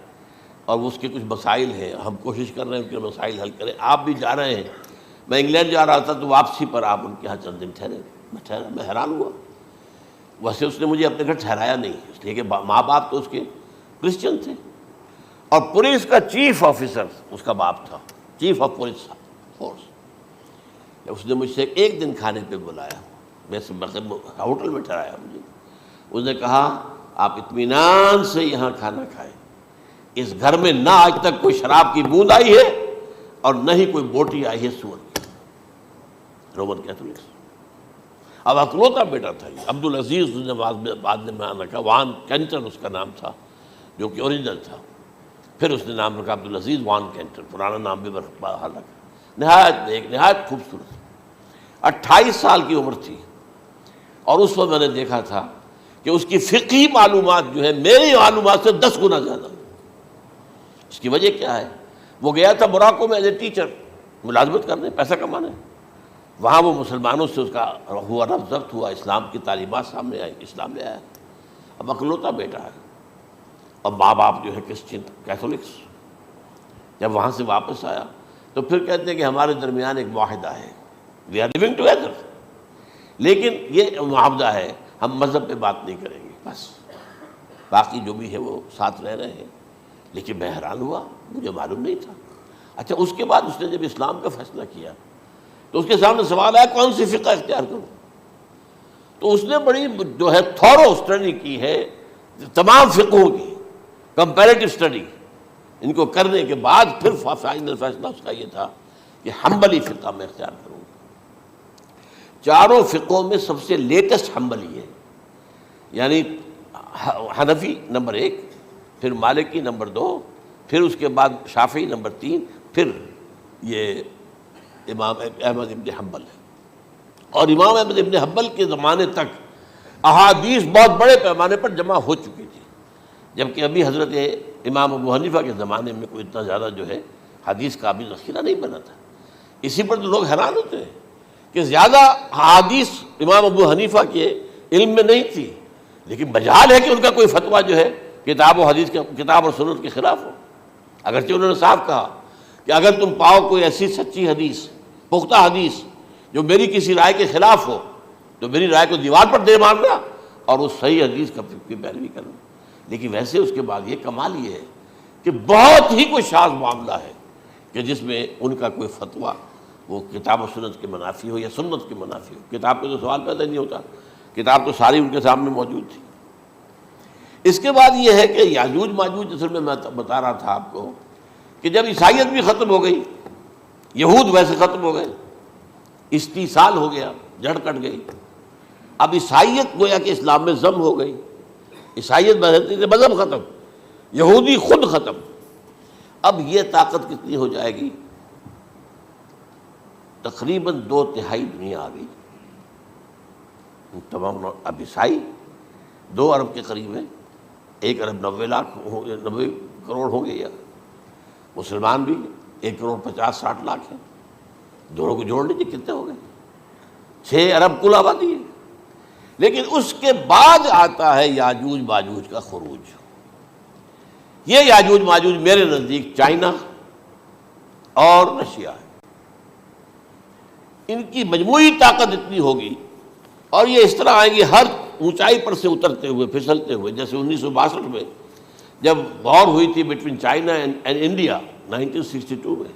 اور اس کے کچھ مسائل ہیں، ہم کوشش کر رہے ہیں ان کے مسائل حل کریں، آپ بھی جا رہے ہیں۔ میں انگلینڈ جا رہا تھا تو واپسی پر آپ ان کے یہاں چند دن ٹھہرے، میں حیران ہوا۔ ویسے اس نے مجھے اپنے گھر ٹھہرایا نہیں، اس لیے کہ ماں باپ تو اس کے کرسچن تھے، اور پولیس کا چیف آفیسر اس کا باپ تھا، چیف آف پولیس فورس۔ اس نے مجھ سے 1 دن کھانے پہ بلایا، میں ہوٹل میں ٹھہرایا مجھے، اس نے کہا آپ اطمینان سے یہاں کھانا کھائیں، اس گھر میں نہ آج تک کوئی شراب کی بوند آئی ہے اور نہ ہی کوئی بوٹی آئی ہے سور کی۔ Roman Catholics. اب اکلوتا بیٹا تھا یہ، عبدالعزیز اس نے بعد میں نام رکھا، وان کینٹر اس کا نام تھا جو کہ اوریجنل تھا، پھر اس نے نام رکھا عبدالعزیز وان کینٹر، پرانا نام بھی بحال رکھا۔ نہایت نیک، نہایت خوبصورت، 28 سال کی عمر تھی، اور اس وقت میں نے دیکھا تھا کہ اس کی فقہی معلومات جو ہے میری معلومات سے 10 گنا زیادہ۔ اس کی وجہ کیا ہے؟ وہ گیا تھا موراکو میں ایز اے ٹیچر، ملازمت کرنے، پیسہ کمانے، وہاں وہ مسلمانوں سے اس کا ہوا رفع ضبط ہوا، اسلام کی تعلیمات سامنے آئی، اسلام لے آیا۔ اب اکلوتا بیٹا ہے، اور ماں باپ جو ہے کرسچن کیتھولکس۔ جب وہاں سے واپس آیا تو پھر کہتے ہیں کہ ہمارے درمیان ایک معاہدہ ہے، وی آر لیونگ ٹوگیدر، لیکن یہ معاہدہ ہے ہم مذہب پہ بات نہیں کریں گے، بس باقی جو بھی ہے وہ ساتھ رہ رہے ہیں۔ لیکن میں حیران ہوا، مجھے معلوم نہیں تھا۔ اچھا، اس کے بعد اس نے جب اسلام کا فیصلہ کیا تو اس کے سامنے سوال آیا کون سی فقہ اختیار کروں؟ تو اس نے بڑی جو ہے تھورو اسٹڈی کی ہے تمام فقہوں کی، کمپیریٹو اسٹڈی، ان کو کرنے کے بعد پھر فائنل فیصلہ اس کا یہ تھا کہ حنبلی فقہ میں اختیار کروں گا۔ 4 فقہوں میں سب سے لیٹسٹ حنبلی ہے، یعنی حنفی نمبر 1، پھر مالکی نمبر 2، پھر اس کے بعد شافعی نمبر 3، پھر یہ امام احمد ابن حنبل ہے۔ اور امام احمد ابن حنبل کے زمانے تک احادیث بہت بڑے پیمانے پر جمع ہو چکی تھی، جبکہ ابھی حضرت امام ابو حنیفہ کے زمانے میں کوئی اتنا زیادہ جو ہے حدیث کا بھی ذخیرہ نہیں بنا تھا۔ اسی پر تو لوگ حیران ہوتے ہیں کہ زیادہ حدیث امام ابو حنیفہ کے علم میں نہیں تھی، لیکن مجال ہے کہ ان کا کوئی فتویٰ جو ہے کتاب و حدیث کے، کتاب اور سنت کے خلاف ہو۔ اگرچہ انہوں نے صاف کہا کہ اگر تم پاؤ کوئی ایسی سچی حدیث، پختہ حدیث جو میری کسی رائے کے خلاف ہو تو میری رائے کو دیوار پر دے مارنا اور اس صحیح حدیث کی پیروی کرنا۔ لیکن ویسے اس کے بعد یہ کمال یہ ہے کہ بہت ہی کوئی شاذ معاملہ ہے کہ جس میں ان کا کوئی فتویٰ وہ کتاب و سنت کے منافی ہو یا سنت کے منافی ہو۔ کتاب پہ تو سوال پیدا نہیں ہوتا، کتاب تو ساری ان کے سامنے موجود تھی۔ اس کے بعد یہ ہے کہ یاجوج ماجوج، اصل میں بتا رہا تھا آپ کو کہ جب عیسائیت بھی ختم ہو گئی، یہود ویسے ختم ہو گئے، استیصال ہو گیا، جڑ کٹ گئی، اب عیسائیت گویا کہ اسلام میں ضم ہو گئی، عیسائیت مذہب ختم، یہودی خود ختم، اب یہ طاقت کتنی ہو جائے گی؟ تقریباً 2/3 دنیا آ گئی، تمام اب عیسائی 2 ارب کے قریب ہیں، 1 ارب 90 کروڑ ہوں گے، یا مسلمان بھی 1 کروڑ 50-60 لاکھ ہیں، دونوں کو جوڑ لیجیے کتنے ہو گئے؟ 6 ارب کل آبادی ہے۔ لیکن اس کے بعد آتا ہے یاجوج ماجوج کا خروج۔ یہ یاجوج ماجوج میرے نزدیک چائنا اور رشیا ہے، ان کی مجموعی طاقت اتنی ہوگی، اور یہ اس طرح آئیں گے ہر اونچائی پر سے اترتے ہوئے، پھسلتے ہوئے، جیسے 1962 میں جب وار ہوئی تھی بٹوین چائنا اینڈ انڈیا 1962 میں،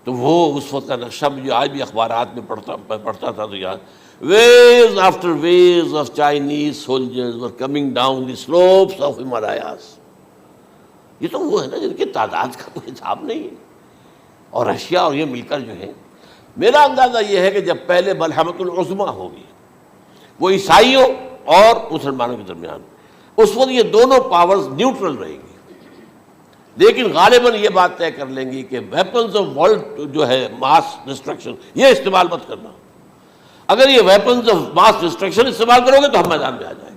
تو وہ اس وقت کا نقشہ مجھے آج بھی اخبارات میں پڑھتا تھا تو یاد، waves after waves of Chinese soldiers were coming down the slopes of Himalayas۔ یہ تو وہ ہے نا جن کی تعداد کا کوئی حساب نہیں ہے، اور رشیا اور یہ مل کر جو ہے، میرا اندازہ یہ ہے کہ جب پہلے ملحمۃ العظمیٰ ہوگی وہ عیسائیوں اور مسلمانوں کے درمیان، اس وقت یہ دونوں پاورز نیوٹرل رہیں گی، لیکن غالباً یہ بات طے کر لیں گی کہ ویپنز آف ورلڈ جو ہے ماس ڈسٹرکشن، یہ استعمال مت کرنا، اگر یہ ویپنز آف ماس ڈسٹرکشن استعمال کرو گے تو ہم میدان میں آ جائیں گے۔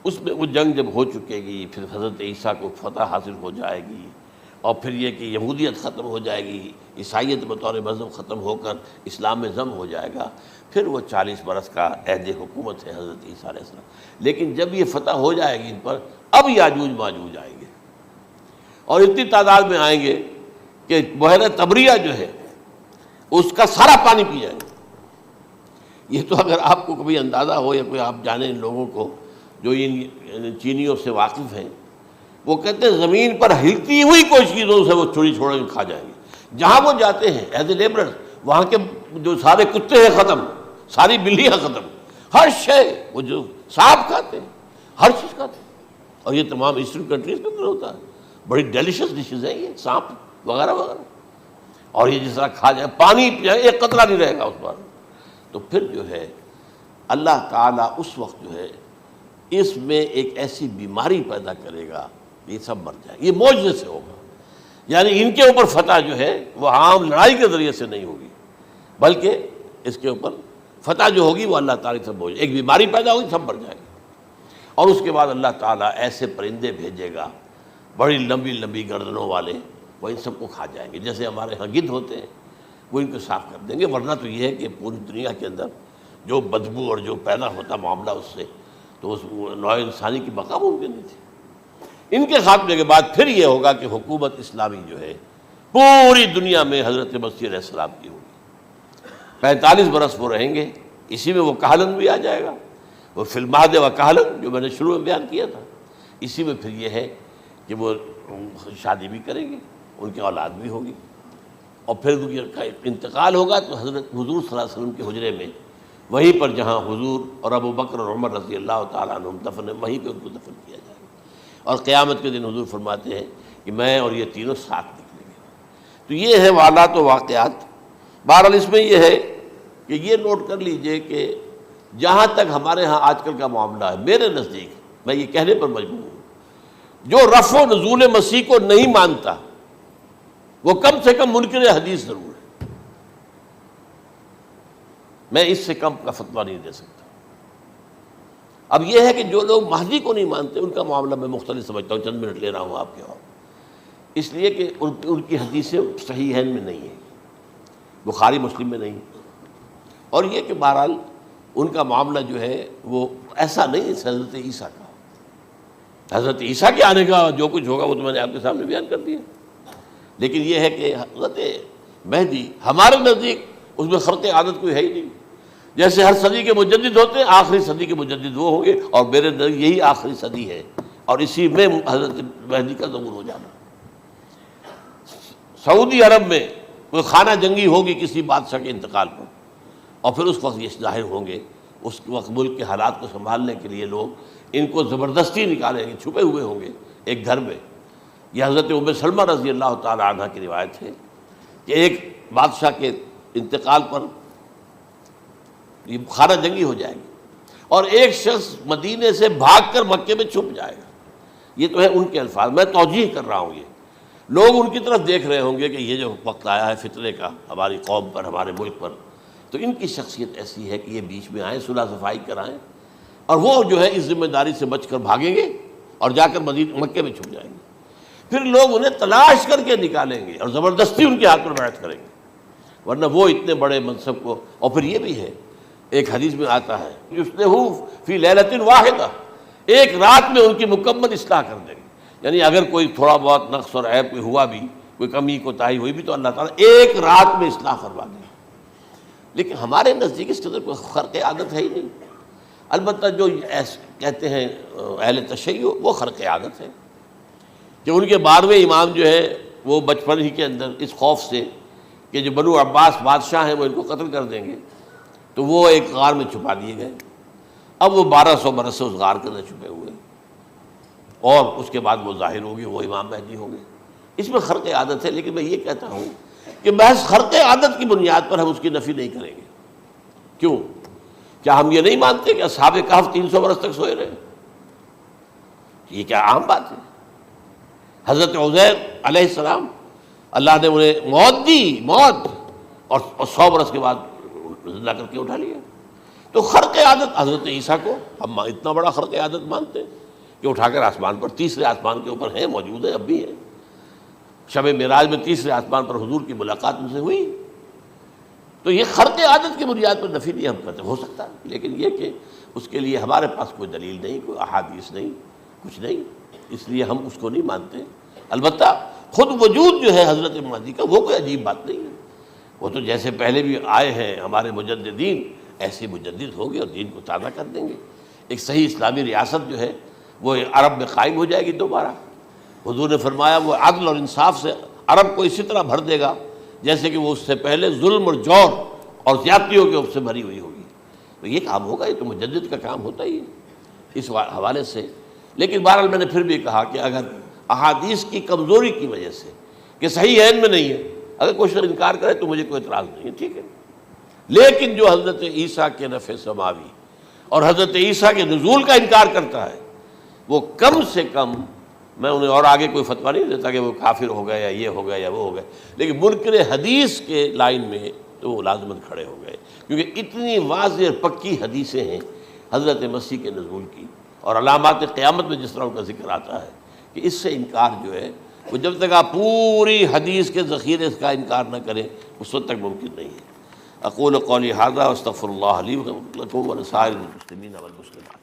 اس میں وہ جنگ جب ہو چکے گی، پھر حضرت عیسیٰ کو فتح حاصل ہو جائے گی، اور پھر یہ کہ یہودیت ختم ہو جائے گی، عیسائیت بطور مذہب ختم ہو کر اسلام میں ضم ہو جائے گا، پھر وہ 40 برس کا عہد حکومت ہے حضرت عیسیٰ علیہ السلام۔ لیکن جب یہ فتح ہو جائے گی ان پر، اب یاجوج ماجوج آئیں گے، اور اتنی تعداد میں آئیں گے کہ بحیرہ طبریہ جو ہے اس کا سارا پانی پی جائیں گے۔ یہ تو اگر آپ کو کبھی اندازہ ہو، یا کوئی آپ جانیں ان لوگوں کو جو ان چینیوں سے واقف ہیں، وہ کہتے ہیں زمین پر ہلتی ہوئی کوئی چیزوں سے وہ چھوڑ کے کھا جائیں گے۔ جہاں وہ جاتے ہیں ایز اے لیبرر، وہاں کے جو سارے کتے ہیں ختم، ساری بلیاں ختم، ہر شے، وہ جو سانپ کھاتے ہیں، ہر چیز کھاتے ہیں، اور یہ تمام ایسٹرن کنٹریز کے اندر ہوتا ہے، بڑی ڈیلیشس ڈشز ہیں یہ سانپ وغیرہ وغیرہ، اور یہ جس طرح کھا جائے، پانی پیا ایک قطرہ نہیں رہے گا اس پر۔ تو پھر جو ہے اللہ تعالیٰ اس وقت جو ہے اس میں ایک ایسی بیماری پیدا کرے گا، یہ سب مر جائیں، یہ معجزے سے ہوگا، یعنی ان کے اوپر فتح جو ہے وہ عام لڑائی کے ذریعے سے نہیں ہوگی، بلکہ اس کے اوپر فتح جو ہوگی وہ اللہ تعالیٰ سے بوجھ، ایک بیماری پیدا ہوگی، سب مر جائیں گے، اور اس کے بعد اللہ تعالیٰ ایسے پرندے بھیجے گا بڑی لمبی لمبی گردنوں والے، وہ ان سب کو کھا جائیں گے، جیسے ہمارے ہاں گدھ ہوتے ہیں، وہ ان کو صاف کر دیں گے۔ ورنہ تو یہ ہے کہ پوری دنیا کے اندر جو بدبو اور جو پیدا ہوتا معاملہ اس سے، تو اس نوع انسانی کی بقا ممکن نہیں تھی۔ ان کے خاتمے کے بعد پھر یہ ہوگا کہ حکومت اسلامی جو ہے پوری دنیا میں حضرت مسیح علیہ السلام کی ہوگی، 45 برس وہ رہیں گے، اسی میں وہ کہلن بھی آ جائے گا، وہ فی المہد و کہلن جو میں نے شروع میں بیان کیا تھا، اسی میں پھر یہ ہے کہ وہ شادی بھی کریں گے، ان کی اولاد بھی ہوگی، اور پھر ان کا انتقال ہوگا تو حضرت حضور صلی اللہ علیہ وسلم کے حجرے میں، وہیں پر جہاں حضور اور ابو بکر اور عمر رضی اللہ تعالیٰ عنہم دفن ہیں، وہیں پہ ان کو دفن کیا جائے گا، اور قیامت کے دن حضور فرماتے ہیں کہ میں اور یہ تینوں ساتھ نکلیں گے۔ تو یہ ہے حالات و واقعات۔ بہرحال اس میں یہ ہے کہ یہ نوٹ کر لیجئے کہ جہاں تک ہمارے ہاں آج کل کا معاملہ ہے، میرے نزدیک میں یہ کہنے پر مجبور ہوں، جو رفع و نزول مسیح کو نہیں مانتا وہ کم سے کم منکر حدیث ضرور ہے، میں اس سے کم کا فتویٰ نہیں دے سکتا۔ اب یہ ہے کہ جو لوگ مہدی کو نہیں مانتے ان کا معاملہ میں مختلف سمجھتا ہوں، چند منٹ لے رہا ہوں آپ کے وہاں، اس لیے کہ ان کی حدیثیں صحیحین میں نہیں ہیں، بخاری مسلم میں نہیں، اور یہ کہ بہرحال ان کا معاملہ جو ہے وہ ایسا نہیں ہے حضرت عیسیٰ کا۔ حضرت عیسیٰ کے آنے کا جو کچھ ہوگا وہ تو میں نے آپ کے سامنے بیان کر دیا، لیکن یہ ہے کہ حضرت مہدی ہمارے نزدیک اس میں خرق عادت کوئی ہے ہی نہیں، جیسے ہر صدی کے مجدد ہوتے ہیں، آخری صدی کے مجدد وہ ہوں گے، اور میرے نزدیک یہی آخری صدی ہے، اور اسی میں حضرت مہدی کا ظہور ہو جانا۔ سعودی عرب میں کوئی خانہ جنگی ہوگی کسی بادشاہ کے انتقال پر، اور پھر اس وقت یہ ظاہر ہوں گے، اس وقت ملک کے حالات کو سنبھالنے کے لیے لوگ ان کو زبردستی نکالیں گے، چھپے ہوئے ہوں گے ایک گھر میں، یہ حضرت ام سلمہ رضی اللہ تعالی عنہ کی روایت ہے کہ ایک بادشاہ کے انتقال پر یہ خانہ جنگی ہو جائے گی اور ایک شخص مدینے سے بھاگ کر مکے میں چھپ جائے گا. یہ تو ہے ان کے الفاظ، میں توجیہ کر رہا ہوں. یہ لوگ ان کی طرف دیکھ رہے ہوں گے کہ یہ جو وقت آیا ہے فتنے کا ہماری قوم پر، ہمارے ملک پر، تو ان کی شخصیت ایسی ہے کہ یہ بیچ میں آئیں، صلح صفائی کرائیں، اور وہ جو ہے اس ذمہ داری سے بچ کر بھاگیں گے اور جا کر مکے میں چھپ جائیں گے. پھر لوگ انہیں تلاش کر کے نکالیں گے اور زبردستی ان کے ہاتھ پر بیعت کریں گے، ورنہ وہ اتنے بڑے منصب کو. اور پھر یہ بھی ہے، ایک حدیث میں آتا ہے یصلحو فی لیلۃ واحدہ، ایک رات میں ان کی مکمل اصلاح کر دیں گے. یعنی اگر کوئی تھوڑا بہت نقص اور عیب کوئی ہوا بھی، کوئی کمی کوتاہی ہوئی بھی، تو اللہ تعالیٰ ایک رات میں اصلاح کروا دیں. لیکن ہمارے نزدیک اس قدر کوئی خرق عادت ہے ہی نہیں. البتہ جو کہتے ہیں اہل تشیع، وہ خرق عادت ہے کہ ان کے 12ویں امام جو ہے وہ بچپن ہی کے اندر اس خوف سے کہ جو بنو عباس بادشاہ ہیں وہ ان کو قتل کر دیں گے، تو وہ ایک غار میں چھپا دیے گئے. اب وہ 1200 برس سے اس غار کے اندر چھپے ہوئے، اور اس کے بعد وہ ظاہر ہوگی، وہ امام مہدی ہوں گے. اس میں خرق عادت ہے. لیکن میں یہ کہتا ہوں کہ محض خرق عادت کی بنیاد پر ہم اس کی نفی نہیں کریں گے. کیوں؟ کیا ہم یہ نہیں مانتے کہ اصحاب کہف 300 برس تک سوئے رہے؟ یہ کیا عام بات ہے؟ حضرت عزیر علیہ السلام، اللہ نے انہیں موت دی، موت، اور 100 برس کے بعد زندہ کر کے اٹھا لیا. تو خرق عادت حضرت عیسیٰ کو ہم اتنا بڑا خرق عادت مانتے ہیں کہ اٹھا کر آسمان پر، تیسرے آسمان کے اوپر ہیں، موجود ہیں، اب بھی ہیں. شب معراج میں تیسرے آسمان پر حضور کی ملاقات ان سے ہوئی. تو یہ خرق عادت کی بنیاد پر نفی نہیں ہم کرتے. ہو سکتا ہے، لیکن یہ کہ اس کے لیے ہمارے پاس کوئی دلیل نہیں، کوئی احادیث نہیں، کچھ نہیں، اس لیے ہم اس کو نہیں مانتے. البتہ خود وجود جو ہے حضرت مہدی کا، وہ کوئی عجیب بات نہیں ہے. وہ تو جیسے پہلے بھی آئے ہیں ہمارے مجددین، ایسے مجدد ہوں گے اور دین کو تازہ کر دیں گے. ایک صحیح اسلامی ریاست جو ہے وہ عرب میں قائم ہو جائے گی دوبارہ. حضور نے فرمایا وہ عدل اور انصاف سے عرب کو اسی طرح بھر دے گا جیسے کہ وہ اس سے پہلے ظلم اور جور اور زیادتیوں کے سے بھری ہوئی ہوگی. تو یہ کام ہوگا، یہ تو مجدد کا کام ہوتا ہی ہے اس حوالے سے. لیکن بہرحال میں نے پھر بھی کہا کہ اگر احادیث کی کمزوری کی وجہ سے کہ صحیح عین میں نہیں ہے، اگر کوئی شخص انکار کرے تو مجھے کوئی اعتراض نہیں ہے، ٹھیک ہے. لیکن جو حضرت عیسیٰ کے نفع سماوی اور حضرت عیسیٰ کے نزول کا انکار کرتا ہے، وہ کم سے کم، میں انہیں اور آگے کوئی فتویٰ نہیں دیتا کہ وہ کافر ہو گئے یا یہ ہو گئے یا وہ ہو گئے، لیکن منکر حدیث کے لائن میں تو وہ لازمت کھڑے ہو گئے، کیونکہ اتنی واضح اور پکی حدیثیں ہیں حضرت مسیح کے نزول کی، اور علامات قیامت میں جس طرح ان کا ذکر آتا ہے کہ اس سے انکار جو ہے وہ جب تک آپ پوری حدیث کے ذخیرے کا انکار نہ کریں اس وقت تک ممکن نہیں ہے. اقول قولی ھذا واستغفر اللہ لی ولکم ولسائر المسلمین والمسلمات.